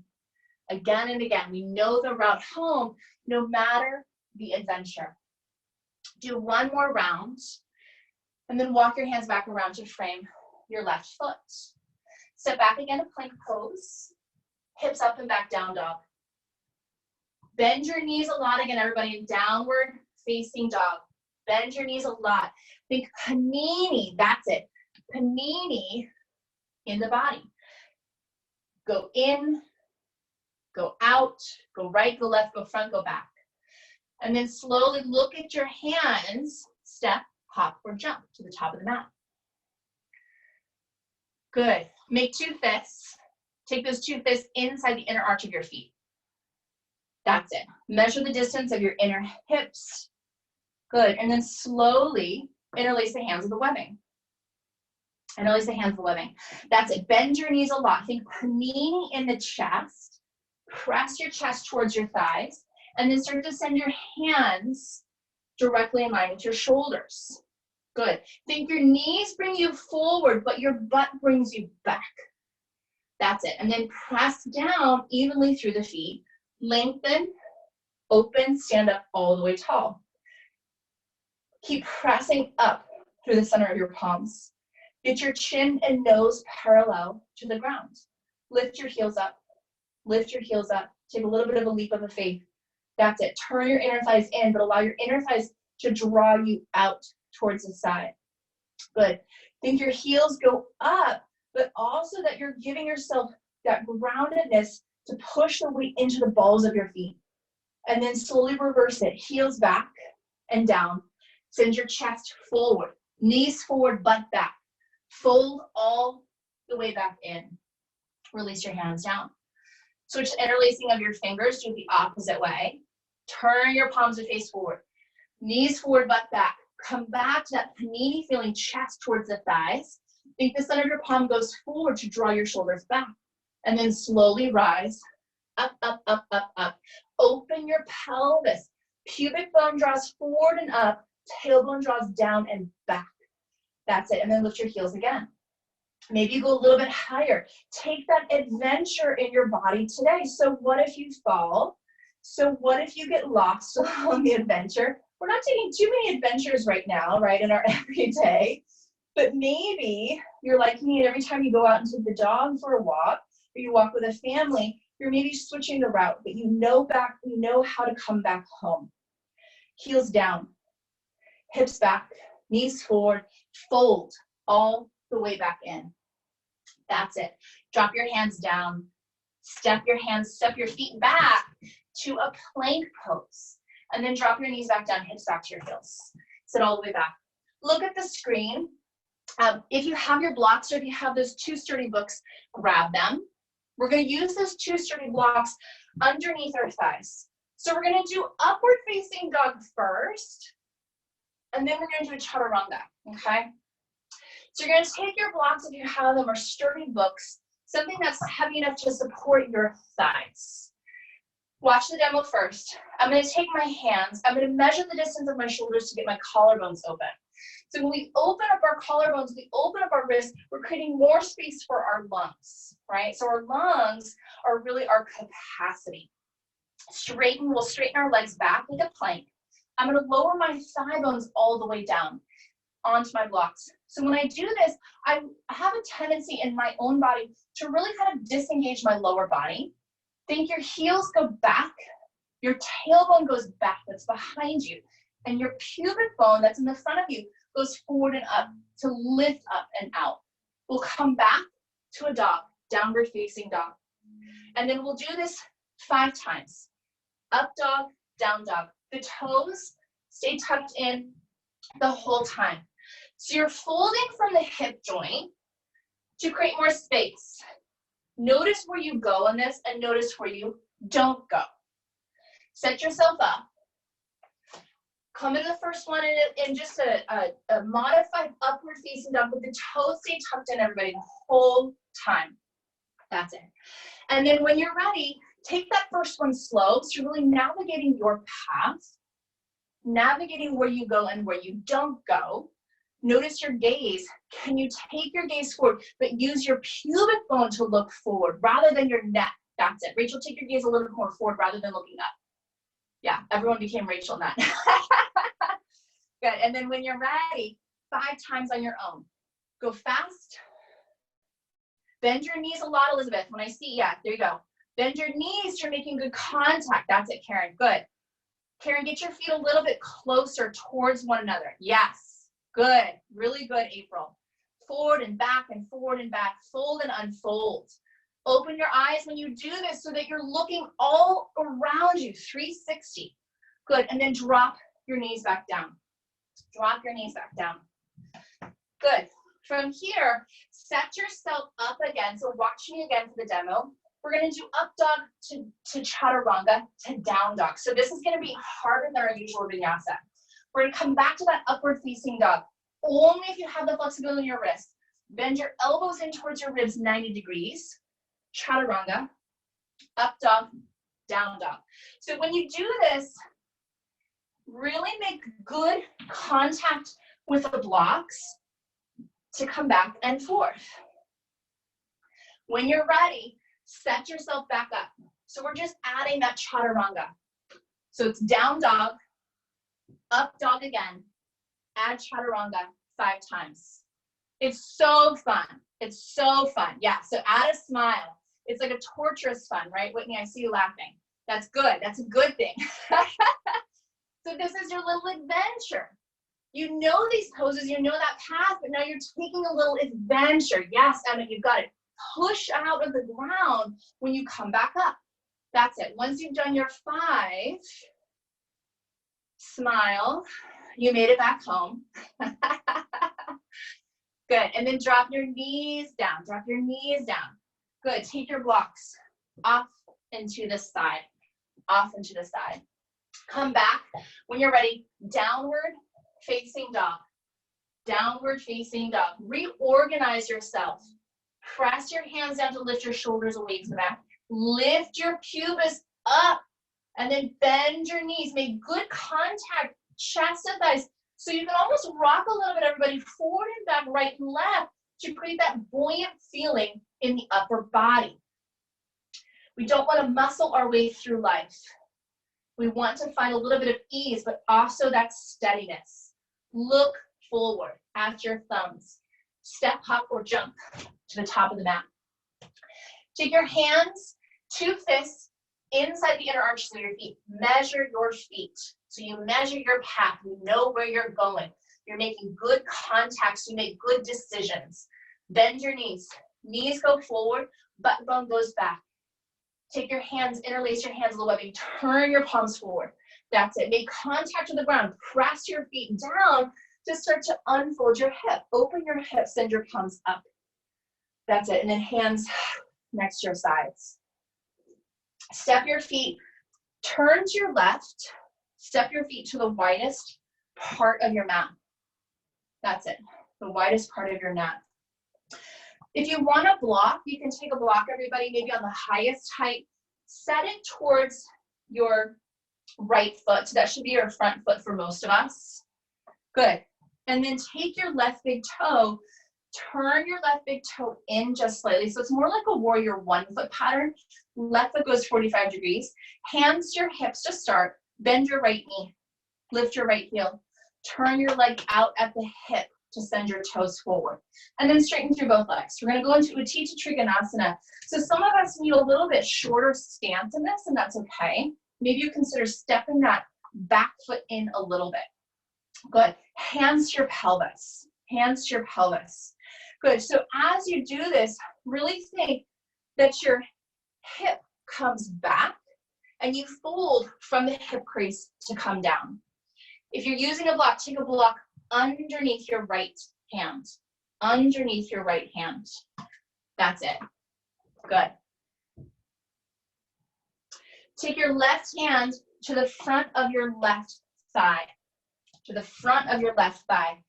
again and again. We know the route home, no matter the adventure. Do one more round, and then walk your hands back around to frame your left foot. Step back again to plank pose. Hips up and back, down dog. Bend your knees a lot again, everybody. Downward facing dog. Bend your knees a lot. Think panini, that's it. Panini in the body. Go in, go out, go right, go left, go front, go back. And then slowly look at your hands, step, hop, or jump to the top of the mat. Good. Make two fists. Take those two fists inside the inner arch of your feet. That's it. Measure the distance of your inner hips. Good. And then slowly interlace the hands of the webbing. Interlace the hands of the webbing. That's it. Bend your knees a lot. Think panini in the chest. Press your chest towards your thighs. And then start to send your hands directly in line with your shoulders. Good. Think your knees bring you forward, but your butt brings you back. That's it. And then press down evenly through the feet. Lengthen, open, stand up all the way tall. Keep pressing up through the center of your palms. Get your chin and nose parallel to the ground. Lift your heels up. Lift your heels up. Take a little bit of a leap of faith. That's it. Turn your inner thighs in, but allow your inner thighs to draw you out towards the side. Good. Think your heels go up, but also that you're giving yourself that groundedness to push the weight into the balls of your feet. And then slowly reverse it. Heels back and down. Send your chest forward. Knees forward, butt back. Fold all the way back in. Release your hands down. Switch the interlacing of your fingers, do it the opposite way. Turn your palms to face forward. Knees forward, butt back. Come back to that panini feeling, chest towards the thighs. Think the center of your palm goes forward to draw your shoulders back. And then slowly rise. Up, up, up, up, up. Open your pelvis. Pubic bone draws forward and up. Tailbone draws down and back. That's it. And then lift your heels again. Maybe you go a little bit higher. Take that adventure in your body today. So what if you fall? So what if you get lost on the adventure? We're not taking too many adventures right now, right, in our everyday. But maybe you're like me, and every time you go out and take the dog for a walk, or you walk with a family, you're maybe switching the route, but you know how to come back home. Heels down, hips back, knees forward, fold all the way back in. That's it. Drop your hands down. Step your feet back to a plank pose. And then drop your knees back down, hips back to your heels. Sit all the way back. Look at the screen. If you have your blocks or if you have those two sturdy books, grab them. We're going to use those two sturdy blocks underneath our thighs. So we're going to do upward facing dog first, and then we're going to do a chaturanga, okay? So you're going to take your blocks, if you have them, or sturdy books, something that's heavy enough to support your thighs. Watch the demo first. I'm going to take my hands. I'm going to measure the distance of my shoulders to get my collarbones open. So when we open up our collarbones, we open up our wrists, we're creating more space for our lungs, right? So our lungs are really our capacity. We'll straighten our legs back like a plank. I'm going to lower my thigh bones all the way down onto my blocks. So when I do this, I have a tendency in my own body to really kind of disengage my lower body. Think your heels go back, your tailbone goes back, that's behind you, and your pubic bone that's in the front of you goes forward and up to lift up and out. We'll come back to a dog, downward facing dog. And then we'll do this 5 times. Up dog, down dog. The toes stay tucked in the whole time. So you're folding from the hip joint to create more space. Notice where you go in this and notice where you don't go. Set yourself up. Come into the first one in just a modified upward facing dog with the toes stay tucked in, everybody, the whole time. That's it. And then when you're ready, take that first one slow. So you're really navigating your path, navigating where you go and where you don't go. Notice your gaze. Can you take your gaze forward, but use your pubic bone to look forward rather than your neck? That's it. Rachel, take your gaze a little more forward rather than looking up. Yeah, everyone became Rachel in that. Good. And then when you're ready, 5 times on your own. Go fast. Bend your knees a lot, Elizabeth. When I see, yeah, there you go. Bend your knees. You're making good contact. That's it, Karen. Good. Karen, get your feet a little bit closer towards one another. Yes. Good. Really good, April. Forward and back and forward and back. Fold and unfold. Open your eyes when you do this so that you're looking all around you, 360. Good. And then drop your knees back down. Drop your knees back down. Good. From here, set yourself up again. So watch me again for the demo. We're going to do up dog to chaturanga to down dog. So this is going to be harder than our usual vinyasa. We're going to come back to that upward facing dog. Only if you have the flexibility in your wrist. Bend your elbows in towards your ribs 90 degrees. Chaturanga, up dog, down dog. So when you do this, really make good contact with the blocks to come back and forth. When you're ready, set yourself back up. So we're just adding that chaturanga. So it's down dog, up dog again, add chaturanga 5 times. It's so fun. It's so fun. Yeah, so add a smile. It's like a torturous fun, right, Whitney? I see you laughing. That's good. That's a good thing. So this is your little adventure. You know these poses, you know that path, but now you're taking a little adventure. Yes, Emma, you've got it. Push out of the ground when you come back up. That's it. Once you've done your 5, smile. You made it back home. Good. And then drop your knees down. Drop your knees down. Good. Take your blocks off into the side. Off into the side. Come back. When you're ready, downward facing dog. Downward facing dog. Reorganize yourself. Press your hands down to lift your shoulders away from the back. Lift your pubis up. And then bend your knees. Make good contact, chest and thighs. So you can almost rock a little bit, everybody, forward and back, right and left, to create that buoyant feeling in the upper body. We don't want to muscle our way through life. We want to find a little bit of ease, but also that steadiness. Look forward at your thumbs. Step, hop, or jump to the top of the mat. Take your hands, 2 fists, inside the inner arches of your feet. Measure your feet. So you measure your path. You know where you're going. You're making good contacts. You make good decisions. Bend your knees. Knees go forward. Butt bone goes back. Take your hands, interlace your hands a little bit. Turn your palms forward. That's it. Make contact with the ground. Press your feet down to start to unfold your hip. Open your hips, send your palms up. That's it. And then hands next to your sides. Step your feet. Turn to your left. Step your feet to the widest part of your mat. That's it. The widest part of your mat. If you want to block, you can take a block, everybody, maybe on the highest height. Set it towards your right foot. So that should be your front foot for most of us. Good. And then take your left big toe, turn your left big toe in just slightly. So it's more like a warrior 1 foot pattern. Left foot goes 45 degrees. Hands to your hips to start. Bend your right knee. Lift your right heel. Turn your leg out at the hip to send your toes forward. And then straighten through both legs. We're going to go into Utthita Trikonasana. So some of us need a little bit shorter stance in this, and that's okay. Maybe you consider stepping that back foot in a little bit. Good. Hands to your pelvis. Hands to your pelvis. Good. So as you do this, really think that your hip comes back and you fold from the hip crease to come down. If you're using a block, take a block underneath your right hand. Underneath your right hand. That's it. Good. Take your left hand to the front of your left thigh. To the front of your left thigh.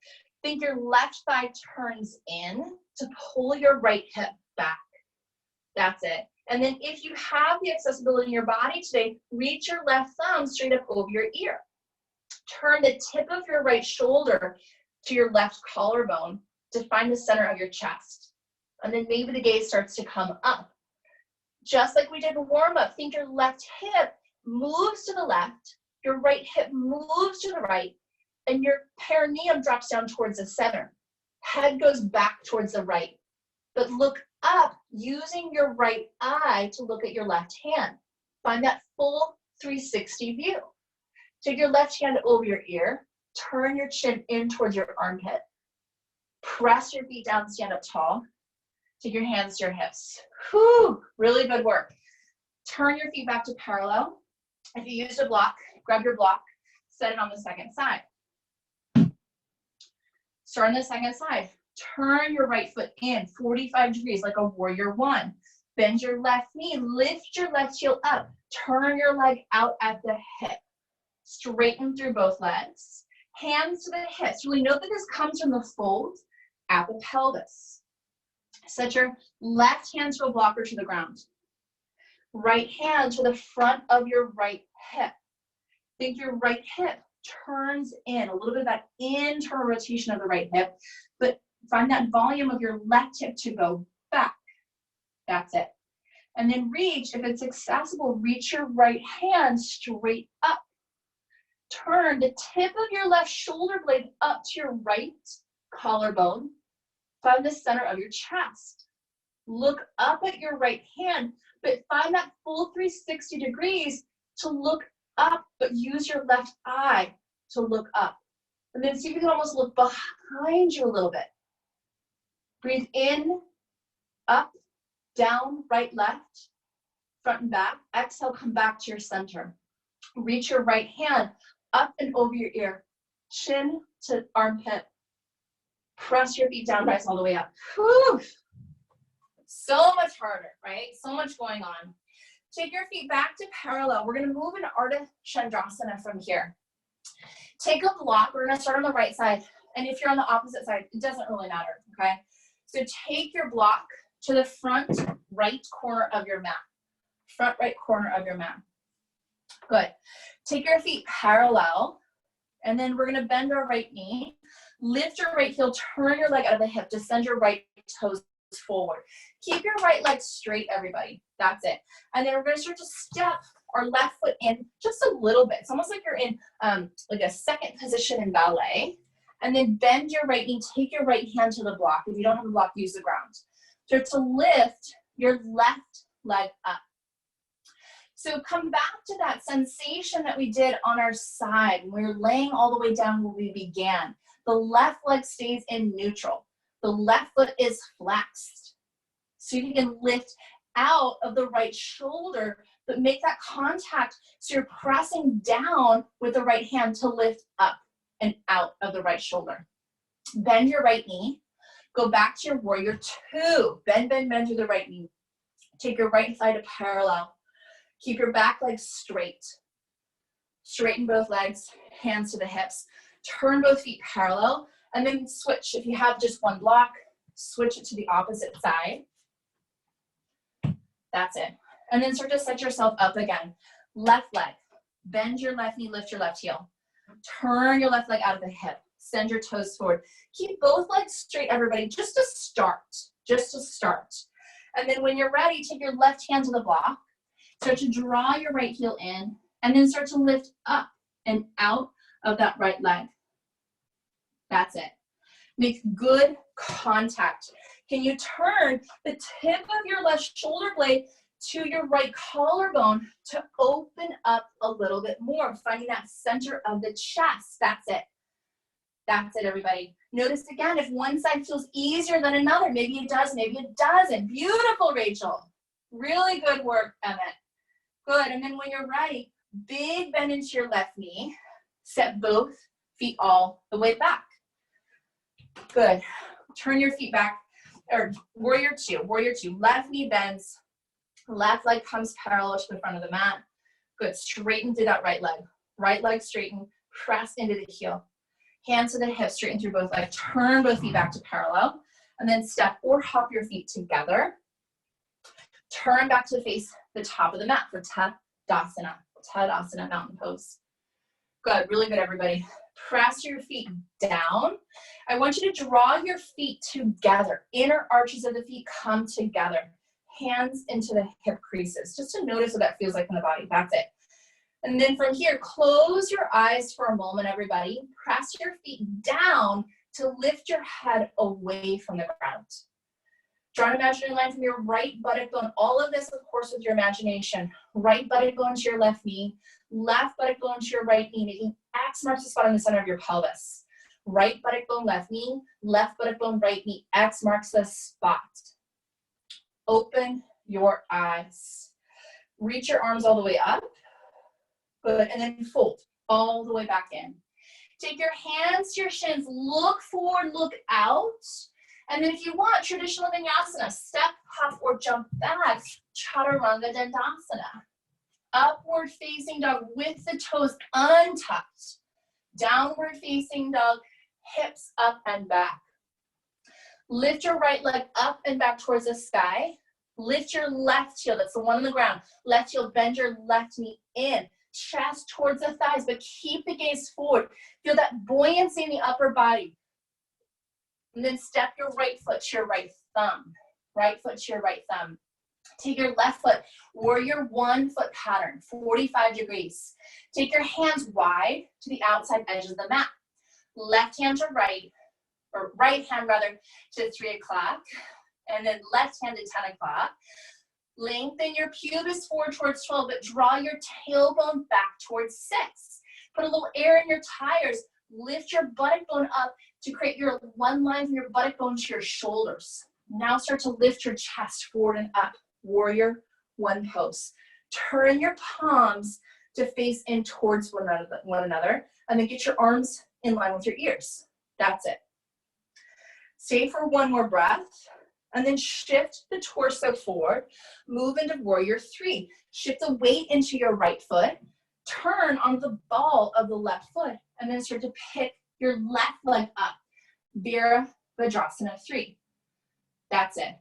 Think your left thigh turns in to pull your right hip back. That's it. And then if you have the accessibility in your body today, reach your left thumb straight up over your ear. Turn the tip of your right shoulder to your left collarbone to find the center of your chest. And then maybe the gaze starts to come up. Just like we did a warm-up, think your left hip moves to the left, your right hip moves to the right, and your perineum drops down towards the center. Head goes back towards the right. But look up using your right eye to look at your left hand. Find that full 360 view. Take your left hand over your ear, turn your chin in towards your armpit. Press your feet down, stand up tall. Take your hands to your hips. Whew, really good work. Turn your feet back to parallel. If you used a block, grab your block, set it on the second side. Start on the second side. Turn your right foot in 45 degrees like a warrior 1. Bend your left knee, lift your left heel up. Turn your leg out at the hip. Straighten through both legs. Hands to the hips. Really note that this comes from the fold at the pelvis. Set your left hand to a block or to the ground. Right hand to the front of your right hip. Think your right hip turns in, a little bit of that internal rotation of the right hip, but find that volume of your left hip to go back. That's it. And then reach, if it's accessible, reach your right hand straight up. Turn the tip of your left shoulder blade up to your right collarbone. Find the center of your chest. Look up at your right hand, but find that full 360 degrees to look up, but use your left eye to look up. And then see if you can almost look behind you a little bit. Breathe in, up, down, right, left, front and back. Exhale, come back to your center. Reach your right hand up and over your ear, chin to armpit. Press your feet down, rise all the way up. Whew. So much harder, right? So much going on. Take your feet back to parallel. We're going to move into Ardha Chandrasana from here. Take a block. We're going to start on the right side. And if you're on the opposite side, it doesn't really matter, okay? So take your block to the front right corner of your mat. Front right corner of your mat. Good. Take your feet parallel. And then we're going to bend our right knee. Lift your right heel, turn your leg out of the hip to send your right toes forward. Keep your right leg straight, everybody. That's it. And then we're going to start to step our left foot in just a little bit. It's almost like you're in like a second position in ballet. And then bend your right knee, take your right hand to the block. If you don't have a block, use the ground. Start to lift your left leg up. So come back to that sensation that we did on our side when we were laying all the way down where we began. The left leg stays in neutral. The left foot is flexed. So you can lift out of the right shoulder, but make that contact so you're pressing down with the right hand to lift up and out of the right shoulder. Bend your right knee. Go back to your warrior 2. Bend, bend, bend to the right knee. Take your right thigh to parallel. Keep your back leg straight. Straighten both legs, hands to the hips. Turn both feet parallel, and then switch. If you have just one block, switch it to the opposite side. That's it. And then start to set yourself up again. Left leg, bend your left knee, lift your left heel. Turn your left leg out of the hip. Send your toes forward. Keep both legs straight, everybody, just to start, And then when you're ready, take your left hand to the block. Start to draw your right heel in, and then start to lift up and out of that right leg. That's it. Make good contact. Can you turn the tip of your left shoulder blade to your right collarbone to open up a little bit more, finding that center of the chest. That's it. That's it, everybody. Notice again, if one side feels easier than another, maybe it does, maybe it doesn't. Beautiful, Rachel. Really good work, Emmett. Good, and then when you're ready, big bend into your left knee. Set both feet all the way back. Good. Turn your feet back, or warrior two. Left knee bends, left leg comes parallel to the front of the mat. Good, straighten through that right leg. Right leg straighten, press into the heel. Hands to the hips, straighten through both legs. Turn both feet back to parallel, and then step or hop your feet together. Turn back to face the top of the mat for Tadasana. Tadasana, mountain pose. Good, really good, everybody. Press your feet down. I want you to draw your feet together. Inner arches of the feet come together. Hands into the hip creases, just to notice what that feels like in the body. That's it. And then from here, close your eyes for a moment, everybody. Press your feet down to lift your head away from the ground. Draw an imaginary line from your right buttock bone. All of this, of course, with your imagination. Right buttock bone to your left knee. Left buttock bone to your right knee, making X marks the spot in the center of your pelvis. Right buttock bone, left knee. Left buttock bone, right knee. X marks the spot. Open your eyes. Reach your arms all the way up. Good, and then fold all the way back in. Take your hands to your shins. Look forward, look out. And then if you want, traditional vinyasana, step, hop, or jump back. Chaturanga Dandasana. Upward facing dog with the toes untucked. Downward facing dog, hips up and back. Lift your right leg up and back towards the sky. Lift your left heel, that's the one on the ground. Left heel, bend your left knee in. Chest towards the thighs, but keep the gaze forward. Feel that buoyancy in the upper body. And then step your right foot to your right thumb. Right foot to your right thumb. Take your left foot, warrior 1 foot pattern, 45 degrees. Take your hands wide to the outside edges of the mat. Left hand to right, or right hand rather, to 3 o'clock. And then left hand to 10 o'clock. Lengthen your pubis forward towards 12, but draw your tailbone back towards 6. Put a little air in your tires. Lift your buttock bone up to create your one line from your buttock bone to your shoulders. Now start to lift your chest forward and up. Warrior 1 pose. Turn your palms to face in towards one another, and then get your arms in line with your ears. That's it. Stay for one more breath. And then shift the torso forward, move into warrior 3. Shift the weight into your right foot, turn on the ball of the left foot, and then start to pick your left leg up. Virabhadrasana 3. That's it.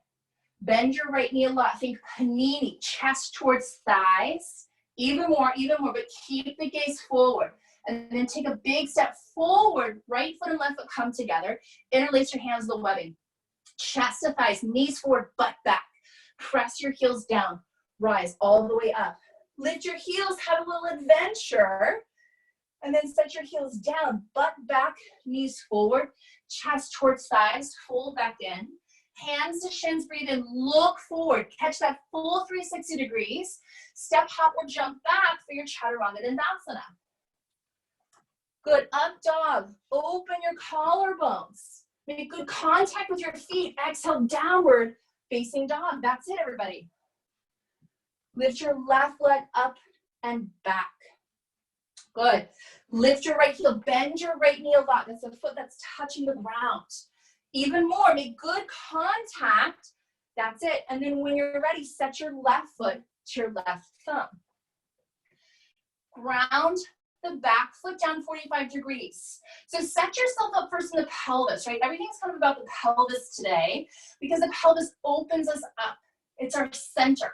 Bend your right knee a lot. Think panini, chest towards thighs. Even more, but keep the gaze forward. And then take a big step forward. Right foot and left foot come together. Interlace your hands to the webbing. Chest to thighs, knees forward, butt back. Press your heels down. Rise all the way up. Lift your heels, have a little adventure. And then set your heels down. Butt back, knees forward. Chest towards thighs, fold back in. Hands to shins, breathe in, look forward. Catch that full 360 degrees. Step, hop, or jump back for your Chaturanga Dandasana. Good, up dog. Open your collarbones. Make good contact with your feet. Exhale, downward facing dog. That's it, everybody. Lift your left leg up and back. Good. Lift your right heel. Bend your right knee a lot. That's a foot that's touching the ground. Even more, make good contact. That's it. And then when you're ready, set your left foot to your left thumb. Ground the back foot down 45 degrees. So set yourself up first in the pelvis, right? Everything's kind of about the pelvis today because the pelvis opens us up. It's our center.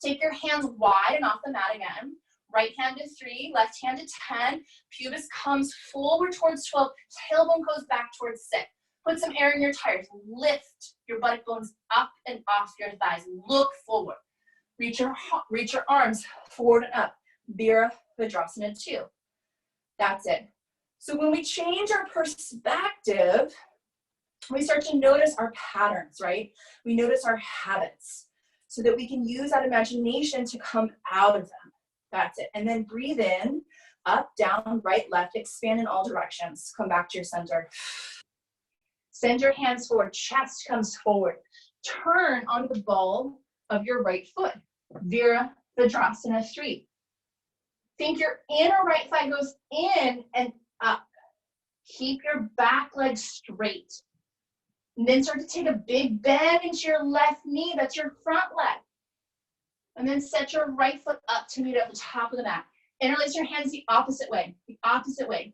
Take your hands wide and off the mat again. Right hand to 3, left hand to 10. Pubis comes forward towards 12. Tailbone goes back towards 6. Put some air in your tires. Lift your buttock bones up and off your thighs. Look forward. Reach your arms forward and up. Virabhadrasana 2. That's it. So when we change our perspective, we start to notice our patterns, right? We notice our habits so that we can use that imagination to come out of them. That's it. And then breathe in, up, down, right, left, expand in all directions. Come back to your center. Send your hands forward, chest comes forward. Turn onto the ball of your right foot. Virabhadrasana 3. Think your inner right thigh goes in and up. Keep your back leg straight. And then start to take a big bend into your left knee. That's your front leg. And then set your right foot up to meet at the top of the mat. Interlace your hands the opposite way. The opposite way.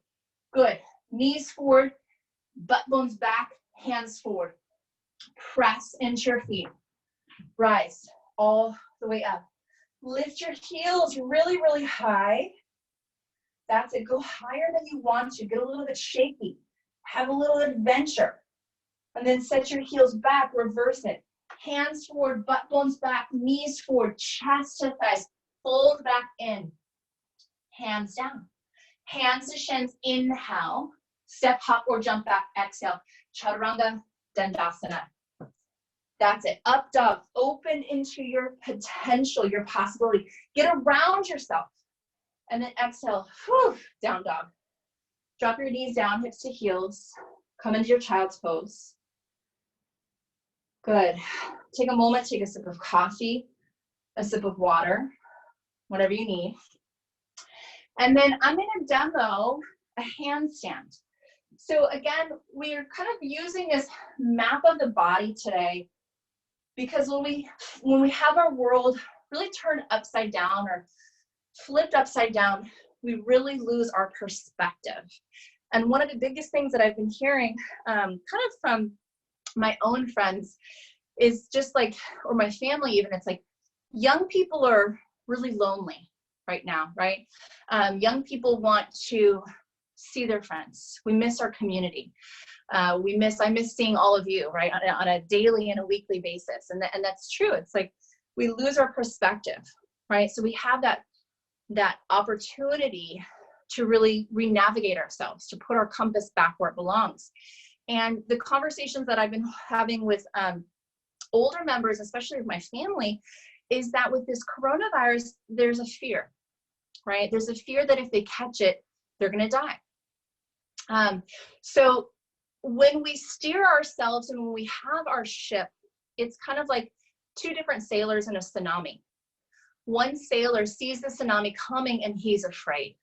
Good. Knees forward, butt bones back, hands forward. Press into your feet. Rise all the way up. Lift your heels really, really high. That's it. Go higher than you want to. Get a little bit shaky. Have a little adventure. And then set your heels back. Reverse it. Hands forward, butt bones back, knees forward, chest to thighs. Fold back in. Hands down. Hands to shins. Inhale. Step, hop, or jump back. Exhale. Chaturanga Dandasana. That's it. Up dog. Open into your potential, your possibility. Get around yourself. And then exhale. Whew, down dog. Drop your knees down, hips to heels. Come into your child's pose. Good. Take a moment, take a sip of coffee, a sip of water, whatever you need. And then I'm going to demo a handstand. So again, we're kind of using this map of the body today because when we have our world really turned upside down or flipped upside down, we really lose our perspective. And one of the biggest things that I've been hearing kind of from my own friends is just like, or my family even, it's like young people are really lonely right now, right? Young people want to see their friends. We miss our community. I miss seeing all of you, right? On a daily and a weekly basis. And that's true. It's like we lose our perspective, right? So we have that opportunity to really re-navigate ourselves, to put our compass back where it belongs. And the conversations that I've been having with older members, especially with my family, is that with this coronavirus, there's a fear, right? There's a fear that if they catch it, they're going to die. So when we steer ourselves and when we have our ship, it's kind of like two different sailors in a tsunami. One sailor sees the tsunami coming and he's afraid.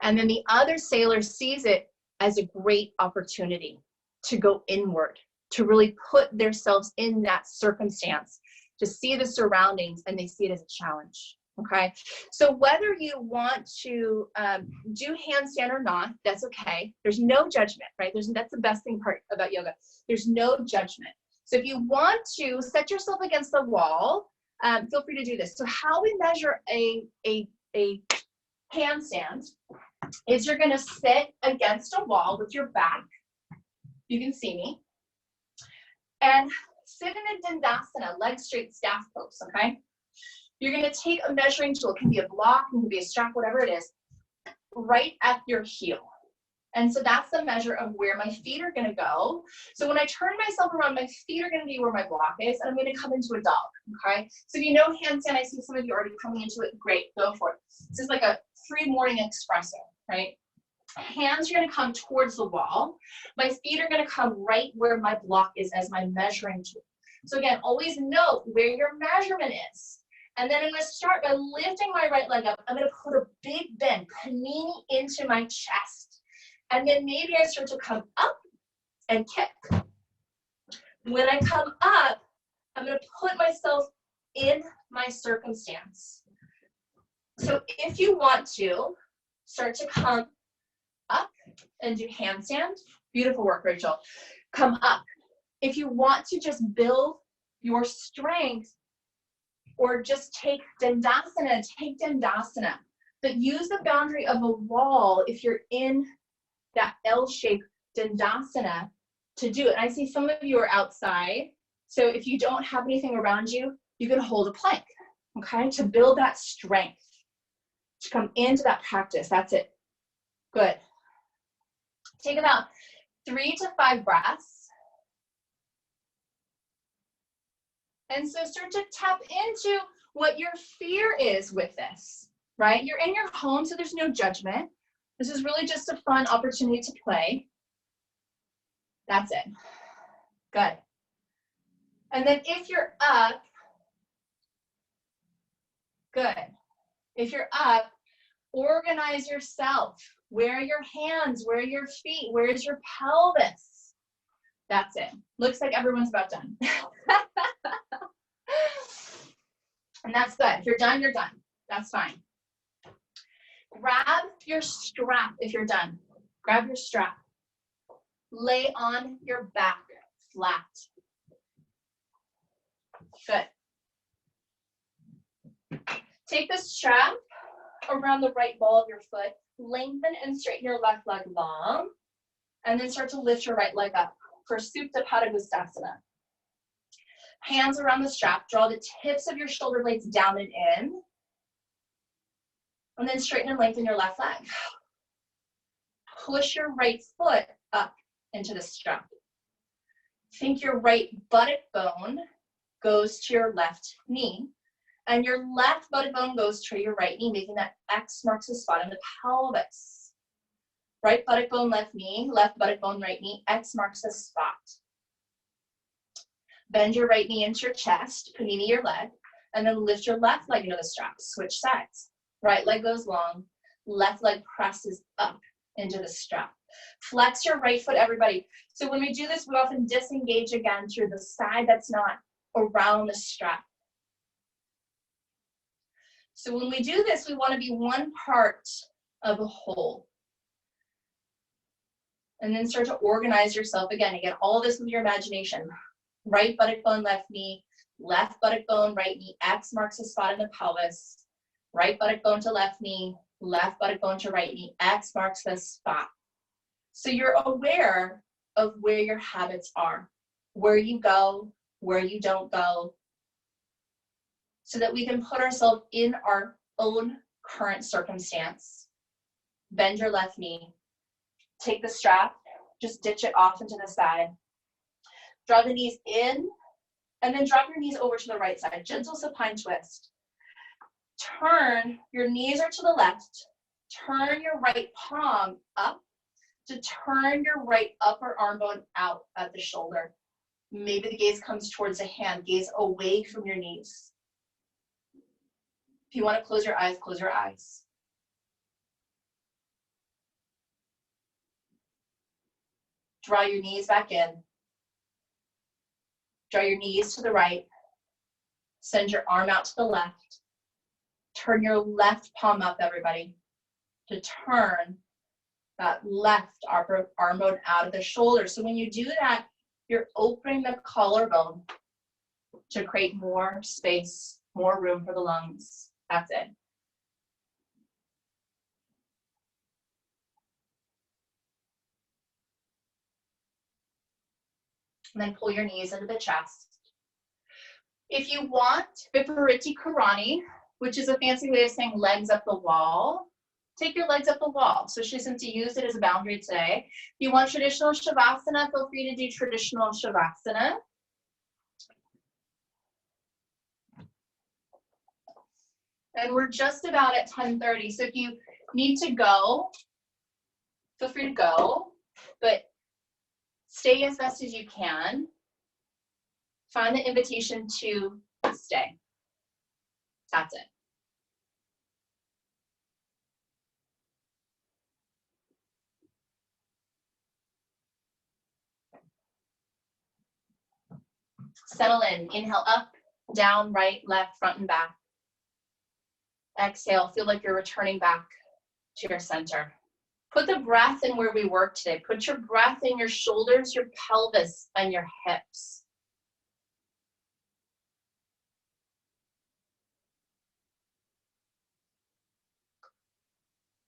And then the other sailor sees it as a great opportunity to go inward, to really put themselves in that circumstance, to see the surroundings, and they see it as a challenge. Okay, so whether you want to do handstand or not, that's okay. There's no judgment, right? That's the best thing part about yoga. There's no judgment. So if you want to set yourself against the wall, feel free to do this. So how we measure a handstand is you're going to sit against a wall with your back. You can see me. And sit in a Dandasana, leg straight, staff pose, okay? You're going to take a measuring tool. It can be a block, it can be a strap, whatever it is, right at your heel. And so that's the measure of where my feet are going to go. So when I turn myself around, my feet are going to be where my block is, and I'm going to come into a dog, okay? So if you know handstand, I see some of you already coming into it. Great, go for it. This is like a free morning espresso, right? Hands are going to come towards the wall. My feet are going to come right where my block is as my measuring tool. So again, always note where your measurement is. And then I'm going to start by lifting my right leg up. I'm going to put a big bend, panini into my chest. And then maybe I start to come up and kick. When I come up, I'm going to put myself in my circumstance. So if you want to, Start to come up and do handstand. Beautiful work, Rachel. Come up. If you want to just build your strength or just take Dandasana, take Dandasana. But use the boundary of a wall if you're in that L-shaped Dandasana to do it. And I see some of you are outside. So if you don't have anything around you, you can hold a plank, okay? To build that strength, to come into that practice. That's it. Good. Take about 3 to 5 breaths. And so start to tap into what your fear is with this, right? You're in your home, so there's no judgment. This is really just a fun opportunity to play. That's it. Good. And then if you're up, good. If you're up, organize yourself. Where are your hands? Where are your feet? Where is your pelvis? That's it. Looks like everyone's about done. And that's good. If you're done, you're done. That's fine. Grab your strap if you're done. Grab your strap. Lay on your back flat. Good. Take the strap around the right ball of your foot. Lengthen and straighten your left leg long. And then start to lift your right leg up for Supta Padangusthasana. Hands around the strap. Draw the tips of your shoulder blades down and in. And then straighten and lengthen your left leg. Push your right foot up into the strap. Think your right buttock bone goes to your left knee. And your left buttock bone goes to your right knee, making that X marks the spot in the pelvis. Right buttock bone, left knee, left buttock bone, right knee, X marks the spot. Bend your right knee into your chest, panini your leg, and then lift your left leg into the strap. Switch sides. Right leg goes long, left leg presses up into the strap. Flex your right foot, everybody. So when we do this, we often disengage again through the side that's not around the strap. So when we do this, we want to be one part of a whole. And then start to organize yourself again. Again, all this with your imagination. Right buttock bone, left knee, left buttock bone, right knee, X marks the spot in the pelvis. Right buttock bone to left knee, left buttock bone to right knee, X marks the spot. So you're aware of where your habits are, where you go, where you don't go, so that we can put ourselves in our own current circumstance. Bend your left knee. Take the strap, just ditch it off into the side. Draw the knees in, and then drop your knees over to the right side. Gentle supine twist. Turn, your knees are to the left. Turn your right palm up to turn your right upper arm bone out at the shoulder. Maybe the gaze comes towards the hand. Gaze away from your knees. If you want to close your eyes, close your eyes. Draw your knees back in. Draw your knees to the right. Send your arm out to the left. Turn your left palm up, everybody, to turn that left upper arm bone out of the shoulder. So when you do that, you're opening the collarbone to create more space, more room for the lungs. That's it. And then pull your knees into the chest. If you want Vipariti Karani, which is a fancy way of saying legs up the wall, take your legs up the wall. So she isn't to use it as a boundary today. If you want traditional Shavasana, feel free to do traditional Shavasana. And we're just about at 10:30. So if you need to go, feel free to go, but stay as best as you can. Find the invitation to stay. That's it. Settle in. Inhale up, down, right, left, front, and back. Exhale. Feel like you're returning back to your center. Put the breath in where we work today. Put your breath in your shoulders, your pelvis, and your hips.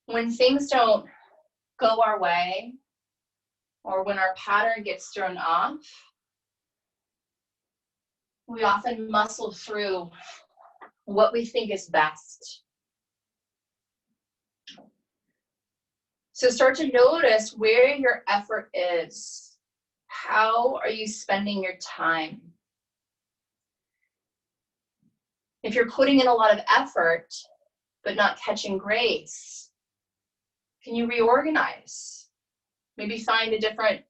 When things don't go our way, or when our pattern gets thrown off, we often muscle through what we think is best. So start to notice where your effort is. How are you spending your time? If you're putting in a lot of effort, but not catching grace, can you reorganize? Maybe find a different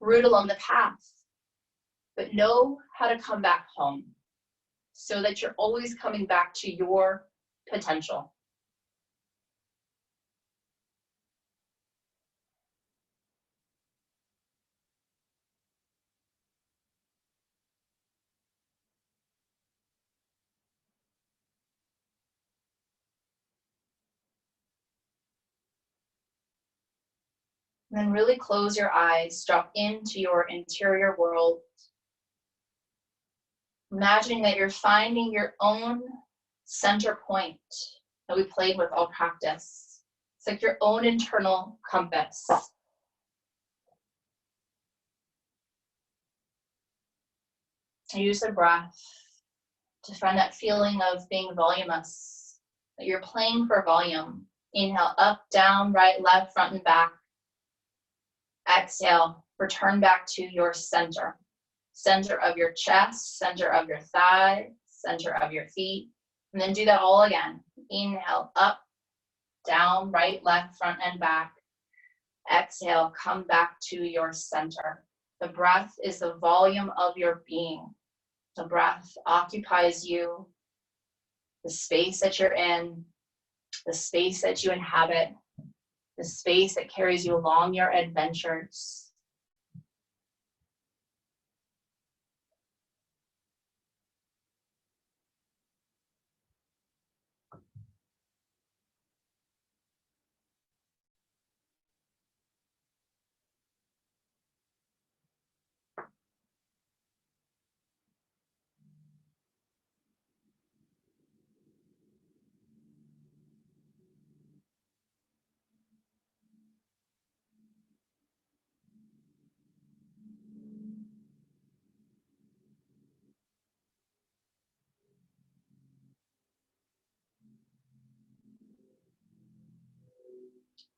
route along the path, but know how to come back home so that you're always coming back to your potential. And then really close your eyes, drop into your interior world. Imagining that you're finding your own center point that we played with all practice. It's like your own internal compass. Use the breath to find that feeling of being voluminous, that you're playing for volume. Inhale, up, down, right, left, front, and back. Exhale, return back to your center. Center of your chest, center of your thigh, center of your feet. And then do that all again. Inhale, up, down, right, left, front, and back. Exhale, come back to your center. The breath is the volume of your being. The breath occupies you, the space that you're in, the space that you inhabit, the space that carries you along your adventures.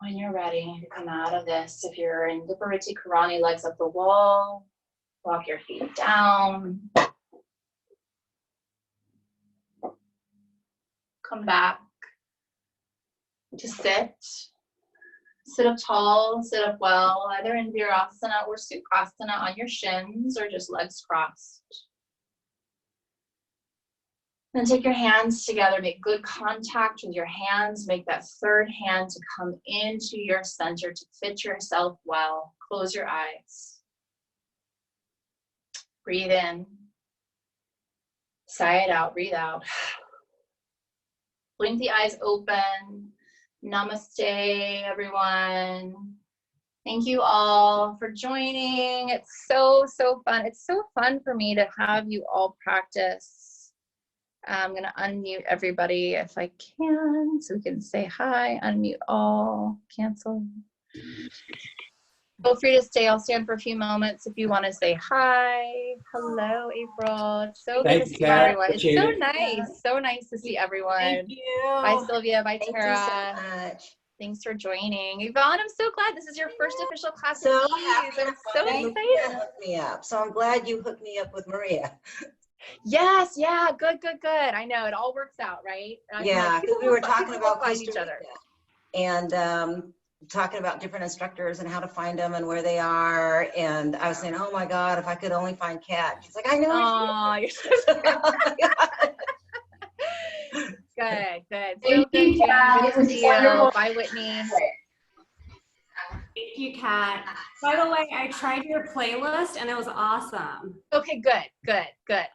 When you're ready to come out of this, if you're in Viparita Karani, legs up the wall, walk your feet down. Come back to sit. Sit up tall, sit up well, either in Virasana or Sukhasana on your shins or just legs crossed. Then take your hands together, make good contact with your hands, make that third hand to come into your center to fit yourself well. Close your eyes. Breathe in. Sigh it out, breathe out. Blink the eyes open. Namaste, everyone. Thank you all for joining. It's so fun. It's so fun for me to have you all practice. I'm going to unmute everybody if I can, so we can say hi, unmute all, cancel. Feel free to stay. I'll stand for a few moments if you want to say hi. Hello, April. It's so good to see everyone. It's so nice. So nice to see everyone. Thank you. Bye, Sylvia. Bye, Thank Tara. you so much. Thanks for joining. Yvonne, I'm so glad this is your first official class So with Ease. I'm so excited. Hooked me up. So I'm glad you hooked me up with Maria. Yes, yeah, good. I know, it all works out, right? Yeah, because we were talking about find Costa each other. Rica and talking about different instructors and how to find them and where they are. And I was saying, oh my God, if I could only find Kat. She's like, I know. Oh, you're so good. So Thank you, Kat. good to see you. Wonderful. Bye, Whitney. Thank you, Kat. By the way, I tried your playlist and it was awesome. Okay, good.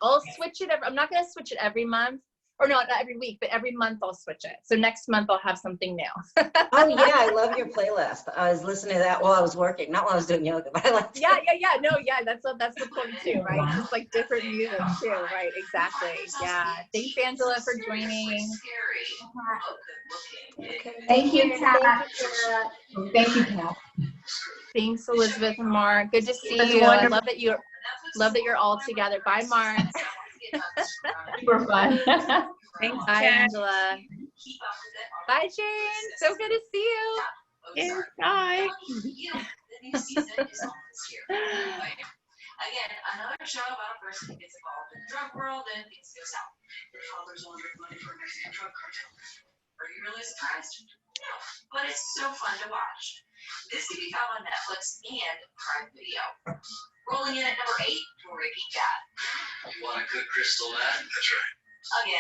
I'll switch it. I'm not going to switch it every month. or no, not every week, but every month I'll switch it. So next month I'll have something new. Oh, yeah, I love your playlist. I was listening to that while I was working, not while I was doing yoga, but I like. Yeah. No, yeah, that's the point too, right? Just like different music too, right? Exactly. Yeah. Thanks, Angela, for joining. Thank you, Kat. Thank you, Kat. Thanks, Elizabeth and Mark. Good to see you. I love that you're all together. Bye, Mark. Super fun. Thanks, Bye, Kat. Angela. Bye, Jane. So good to see you. Yeah, bye. Again, another show about a person who gets involved in the drug world and things go south. Their father's laundering money for a Mexican drug cartel. Are you really surprised? No, but it's so fun to watch. This can be found on Netflix and Prime Video. Rolling in at number 8, Breaking Bad. You want a good crystal meth? That's right. Again.